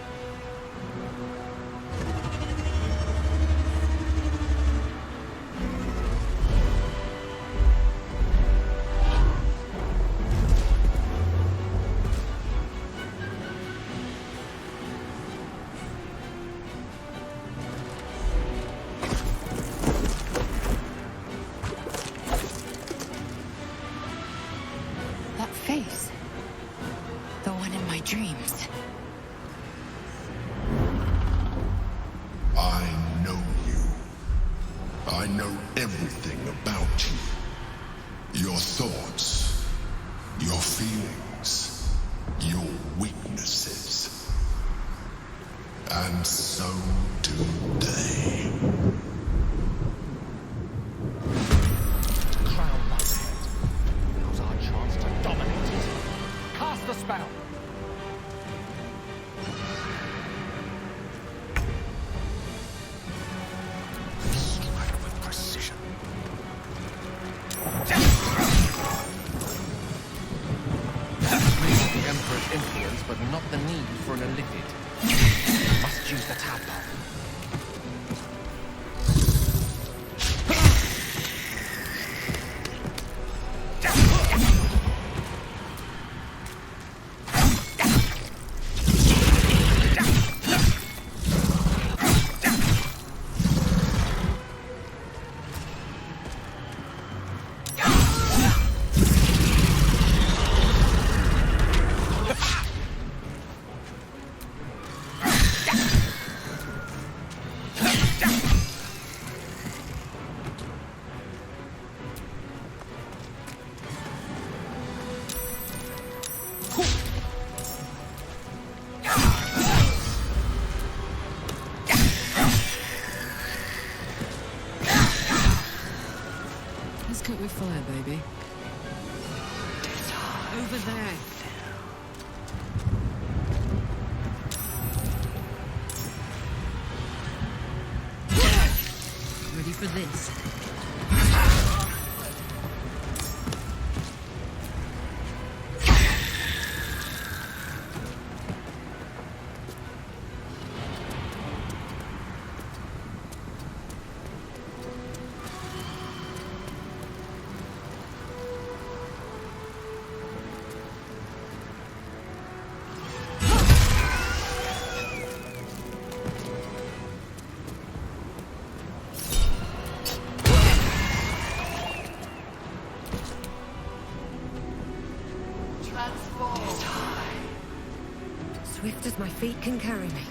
Face. The one in my dreams. I know you. I know everything about you. Your thoughts, your feelings, your weaknesses. And so do they. The spell. Strike with precision. Maybe the Emperor's influence, but not the need for an illithid. Must use the tadpole. Let's cook with fire, baby. Over there. Ready for this? Swift as my feet can carry me.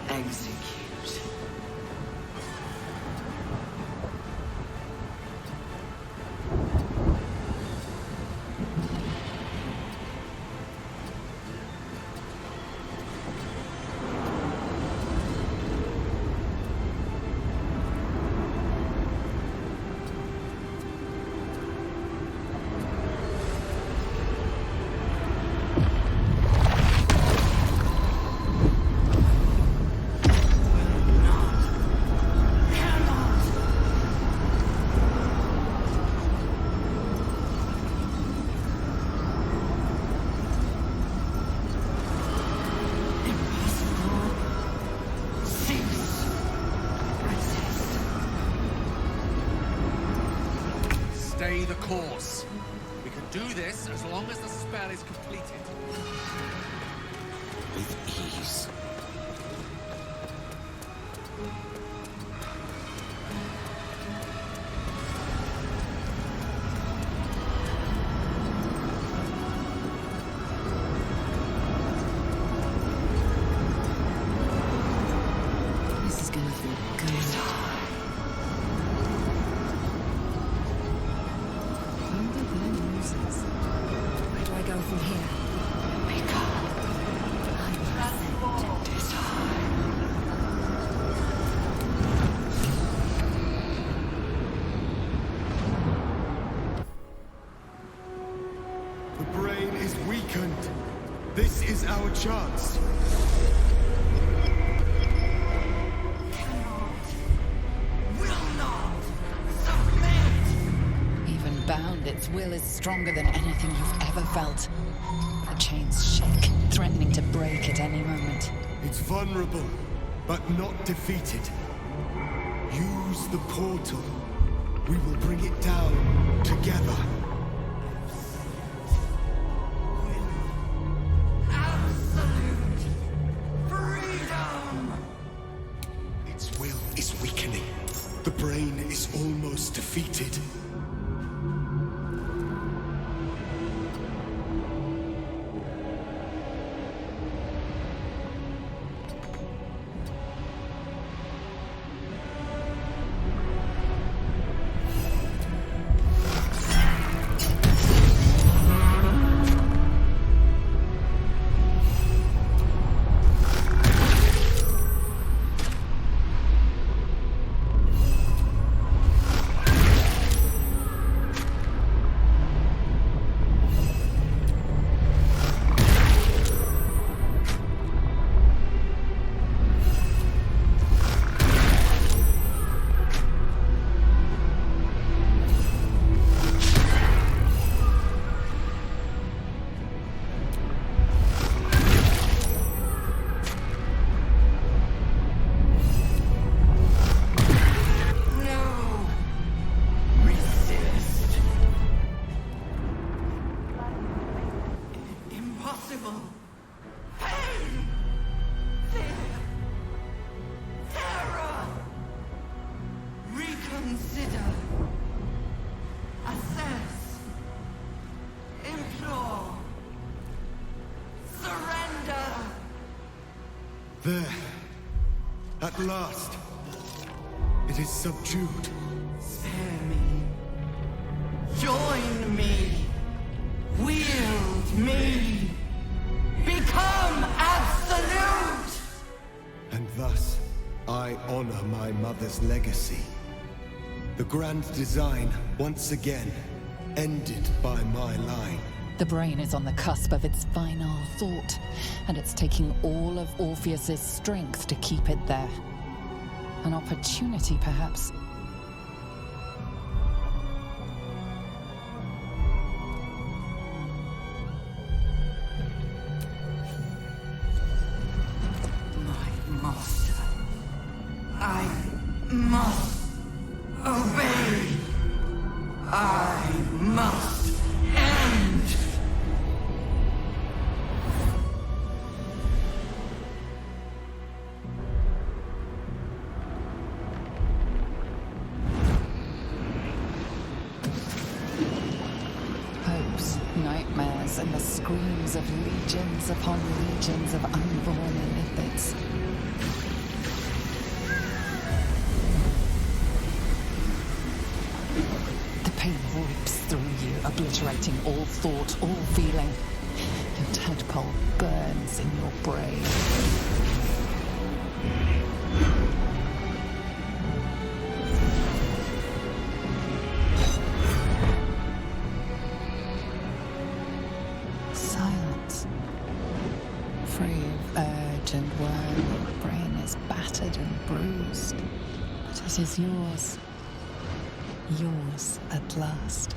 Execute. Stay the course. We can do this as long as the spell is completed. With ease. This is gonna feel good. Where do I go from here? The brain is weakened. This is our chance. Even bound, its will is stronger than anything you've ever felt. The chains shake, threatening to break at any moment. It's vulnerable, but not defeated. Use the portal. We will bring it down together. Its will is weakening. The brain is almost defeated. At last, it is subdued. Spare me. Join me. Wield me. Become absolute! And thus, I honor my mother's legacy. The grand design, once again, ended by my line. The brain is on the cusp of its final thought, and it's taking all of Orpheus's strength to keep it there. An opportunity, perhaps. My master. I must obey. I must end. Hopes, nightmares, and the screams of legions upon legions of unborn lithids. The pain rips through you, obliterating all thought, all feeling. Your tadpole burns in your brain. Silence. Free of urge and worm, your brain is battered and bruised. But it is yours. Yours at last.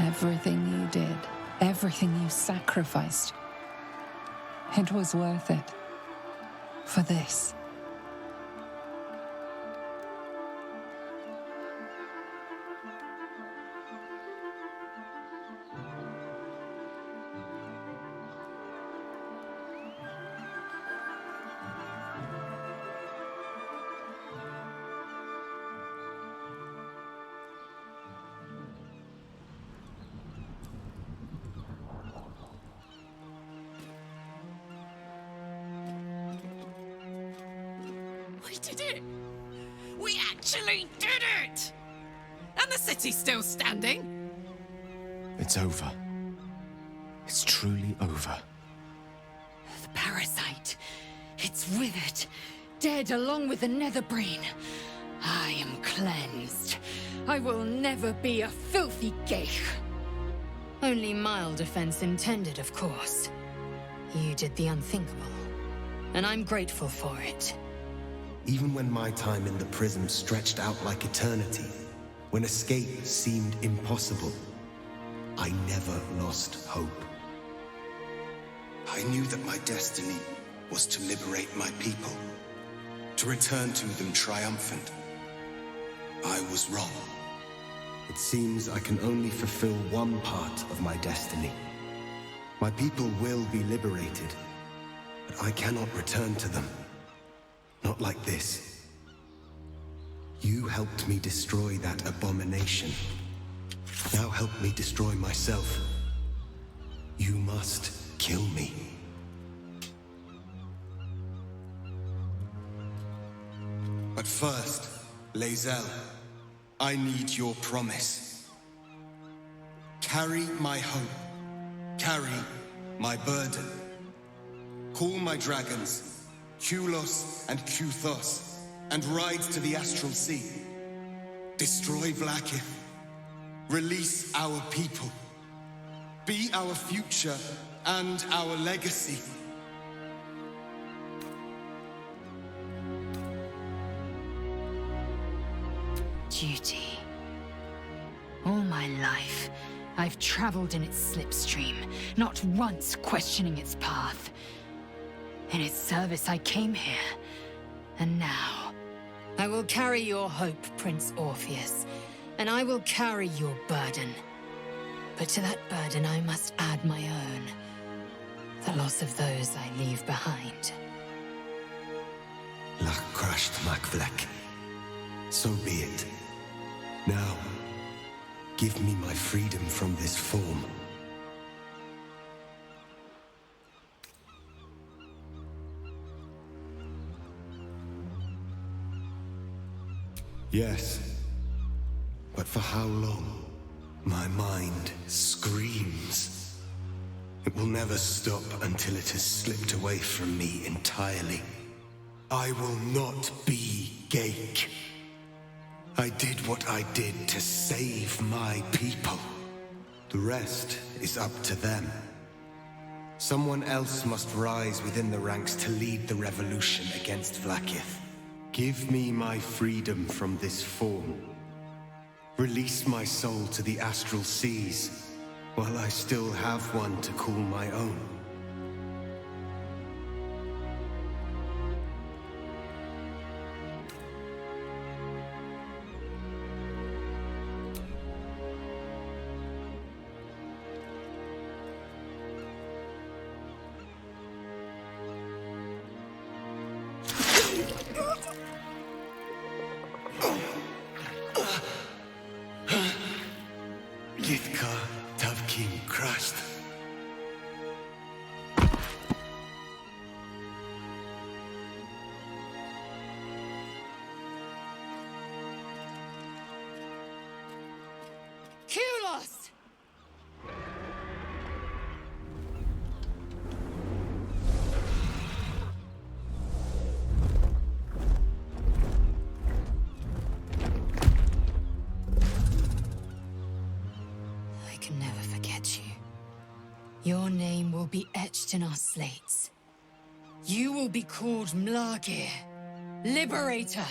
Everything you did, everything you sacrificed, It was worth it. For this. We did it! We actually did it! And the city's still standing. It's over. It's truly over. The parasite. It's withered. Dead along with the netherbrain. I am cleansed. I will never be a filthy geich. Only mild offense intended, of course. You did the unthinkable. And I'm grateful for it. Even when my time in the prison stretched out like eternity, when escape seemed impossible, I never lost hope. I knew that my destiny was to liberate my people, to return to them triumphant. I was wrong. It seems I can only fulfill one part of my destiny. My people will be liberated, but I cannot return to them. Not like this. You helped me destroy that abomination. Now help me destroy myself. You must kill me. But first, Lae'zel, I need your promise. Carry my hope. Carry my burden. Call my dragons, Kulos and Kuthos, and ride to the Astral Sea. Destroy Blackith. Release our people. Be our future and our legacy. Duty. All my life, I've traveled in its slipstream, not once questioning its path. In its service I came here, and now I will carry your hope, Prince Orpheus, and I will carry your burden. But to that burden I must add my own, the loss of those I leave behind. Lach crashed Macvlek. So be it. Now, give me my freedom from this form. Yes, but for how long? My mind screams. It will never stop until it has slipped away from me entirely. I will not be Geich. I did what I did to save my people. The rest is up to them. Someone else must rise within the ranks to lead the revolution against Vlaakith. Give me my freedom from this form. Release my soul to the astral seas, while I still have one to call my own. Githka Tavkin crashed. Kulos! I can never forget you. Your name will be etched in our slates. You will be called Mlagir, Liberator.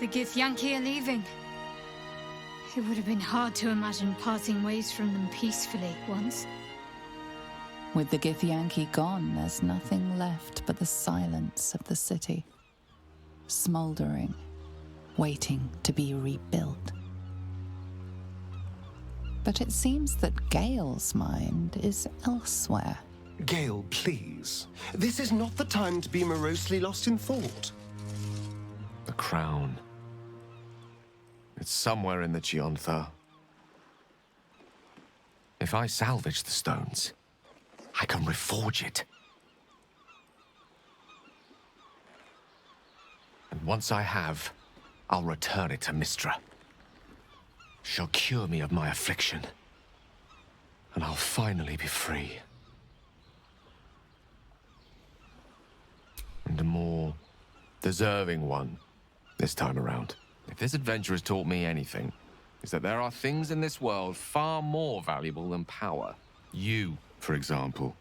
The Githyanki are leaving. It would have been hard to imagine parting ways from them peacefully once. With the Githyanki gone, there's nothing left but the silence of the city, smouldering, waiting to be rebuilt. But it seems that Gale's mind is elsewhere. Gale, please. This is not the time to be morosely lost in thought. The crown. It's somewhere in the Giontha. If I salvage the stones, I can reforge it. And once I have, I'll return it to Mystra. She'll cure me of my affliction, and I'll finally be free. And a more deserving one this time around. If this adventure has taught me anything, it's that there are things in this world far more valuable than power. You, for example.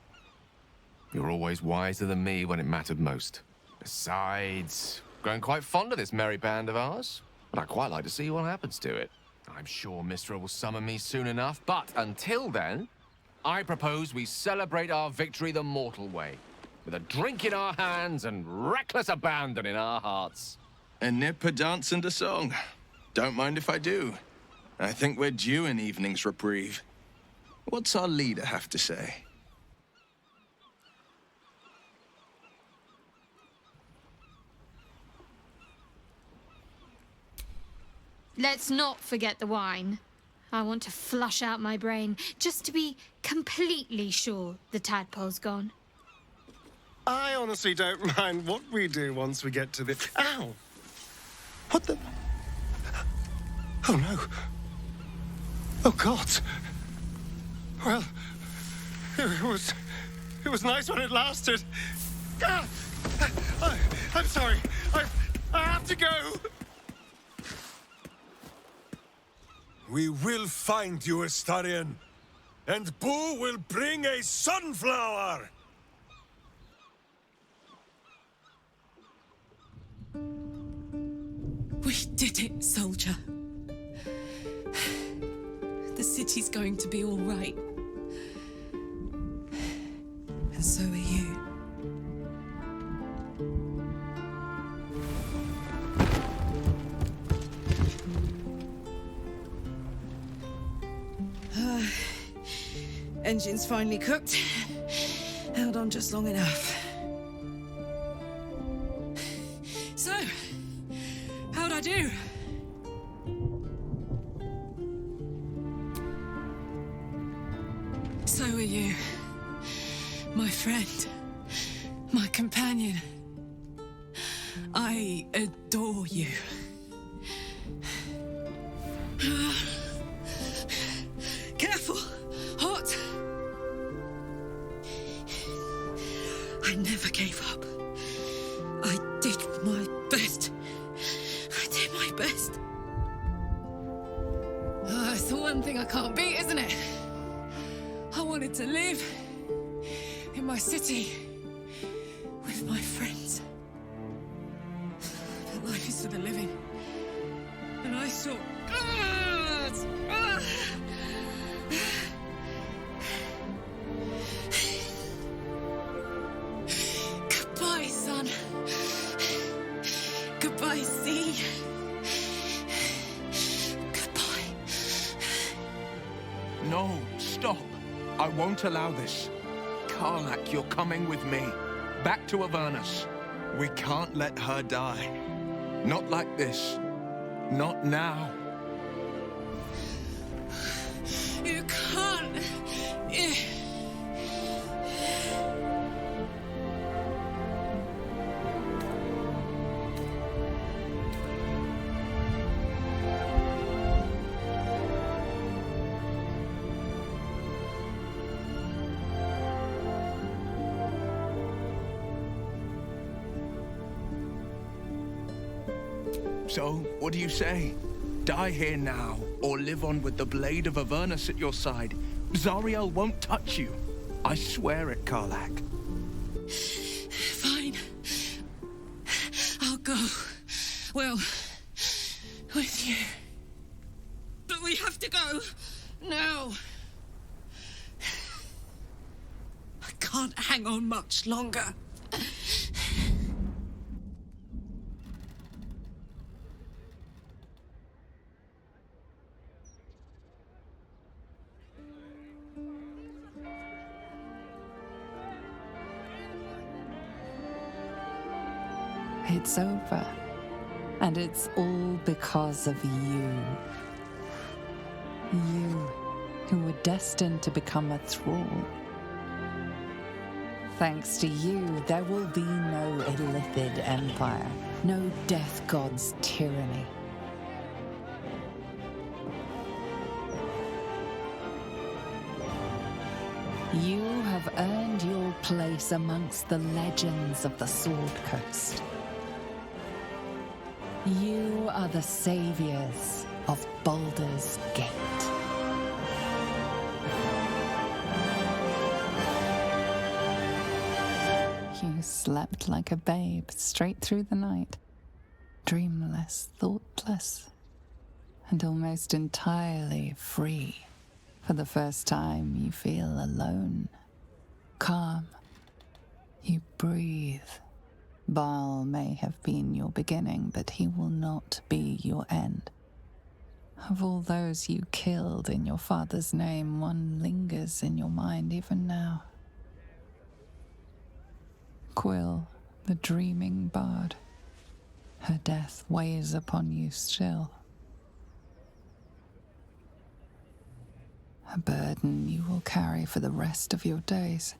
You're always wiser than me when it mattered most. Besides, growing quite fond of this merry band of ours, but I'd quite like to see what happens to it. I'm sure Mystra will summon me soon enough, but until then, I propose we celebrate our victory the mortal way, with a drink in our hands and reckless abandon in our hearts. A nip, a dance, and a song. Don't mind if I do. I think we're due an evening's reprieve. What's our leader have to say? Let's not forget the wine. I want to flush out my brain, just to be completely sure the tadpole's gone. I honestly don't mind what we do once we get to the... Ow! What the... Oh, no. Oh, God. Well, it was nice when it lasted. Ah! I'm sorry. I have to go. We will find you, Astarion. And Boo will bring a sunflower! We did it, soldier. The city's going to be all right. And so are you. Engine's finally cooked. Held on just long enough. So, how'd I do? So are you. My friend. My companion. I adore you. Careful! Hot! I never gave up. I did my best. I did my best. It's the one thing I can't beat, isn't it? I wanted to live in my city with my friends. But life is for the living. And I saw... Goodbye, son. Goodbye, sea. Goodbye. No, stop. I won't allow this. Karlach, you're coming with me. Back to Avernus. We can't let her die. Not like this. Not now. You can't. So, what do you say? Die here now, or live on with the blade of Avernus at your side. Zariel won't touch you. I swear it, Karlach. Fine. I'll go. Well, with you. But we have to go now. I can't hang on much longer. It's over. And it's all because of you. You, who were destined to become a thrall. Thanks to you, there will be no Illithid Empire, no Death God's tyranny. You have earned your place amongst the legends of the Sword Coast. You are the saviors of Baldur's Gate. You slept like a babe straight through the night, dreamless, thoughtless, and almost entirely free. For the first time, you feel alone, calm. You breathe. Baal may have been your beginning, but he will not be your end. Of all those you killed in your father's name, one lingers in your mind even now. Quill, the dreaming bard. Her death weighs upon you still. A burden you will carry for the rest of your days.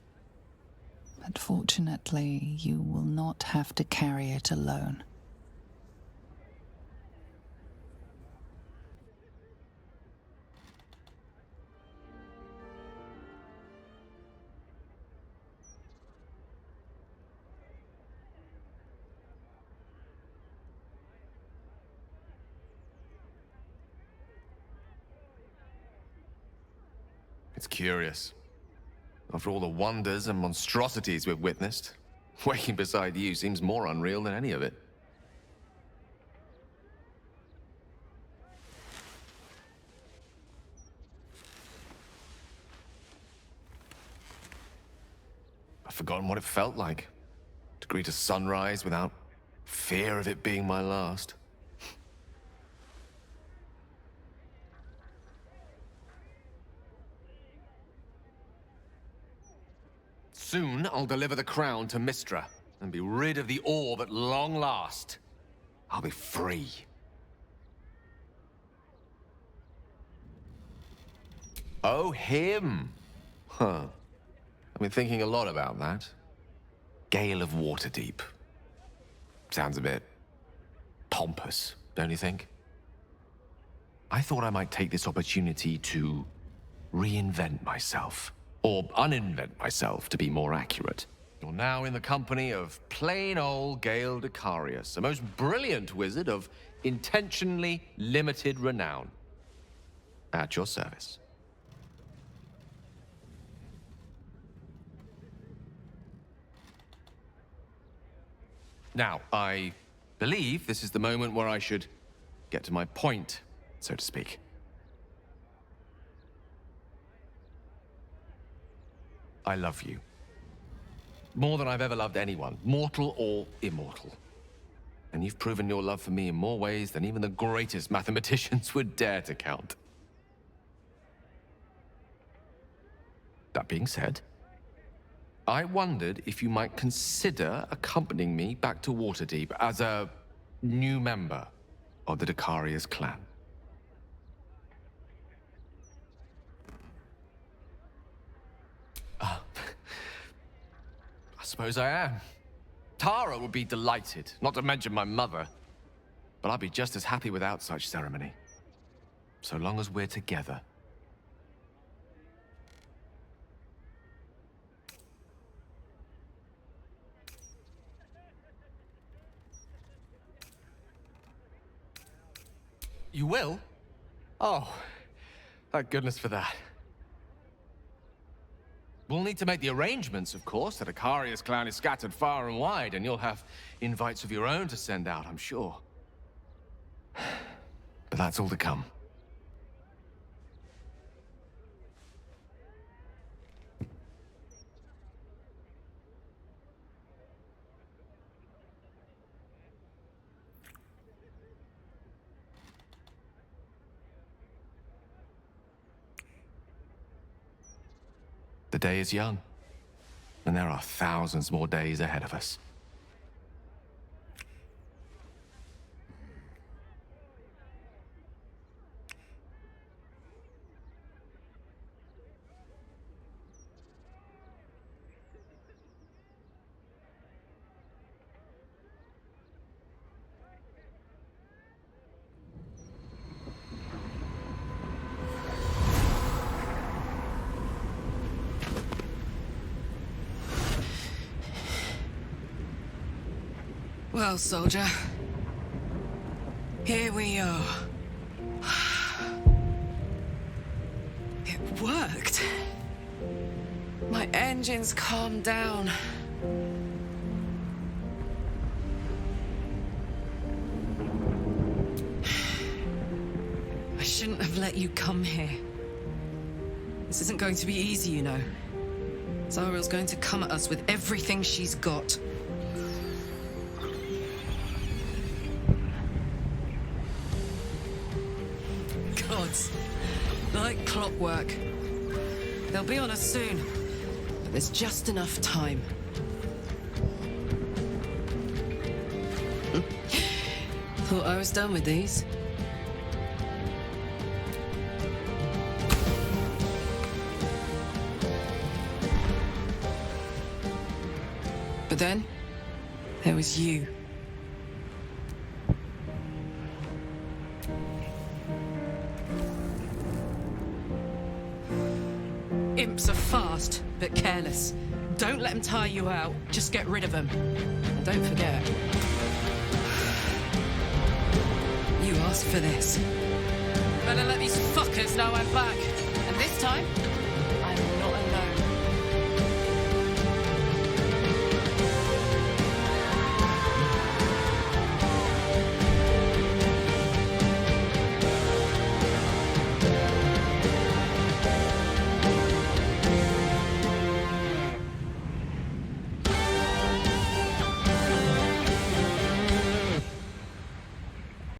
But fortunately, you will not have to carry it alone. It's curious. After all the wonders and monstrosities we've witnessed, waking beside you seems more unreal than any of it. I've forgotten what it felt like to greet a sunrise without fear of it being my last. Soon, I'll deliver the crown to Mistra and be rid of the orb at long last. I'll be free. Oh, him! Huh. I've been thinking a lot about that. Gale of Waterdeep. Sounds a bit pompous, don't you think? I thought I might take this opportunity to reinvent myself. Or uninvent myself, to be more accurate. You're now in the company of plain old Gale Decarius, a most brilliant wizard of intentionally limited renown. At your service. Now, I believe this is the moment where I should get to my point, so to speak. I love you. More than I've ever loved anyone, mortal or immortal. And you've proven your love for me in more ways than even the greatest mathematicians would dare to count. That being said, I wondered if you might consider accompanying me back to Waterdeep as a new member of the Decarius clan. I suppose I am. Tara would be delighted, not to mention my mother. But I'd be just as happy without such ceremony. So long as we're together. You will? Oh, thank goodness for that. We'll need to make the arrangements, of course. The Decarius clan is scattered far and wide, and you'll have invites of your own to send out, I'm sure. But that's all to come. The day is young, and there are thousands more days ahead of us. Well, soldier, here we are. It worked. My engines calmed down. I shouldn't have let you come here. This isn't going to be easy, you know. Zariel's going to come at us with everything she's got. Gods, like clockwork. They'll be on us soon, but there's just enough time. Thought I was done with these. But then, there was you. Imps are fast, but careless. Don't let them tire you out. Just get rid of them. And don't forget, you asked for this. Better let these fuckers know I'm back. And this time,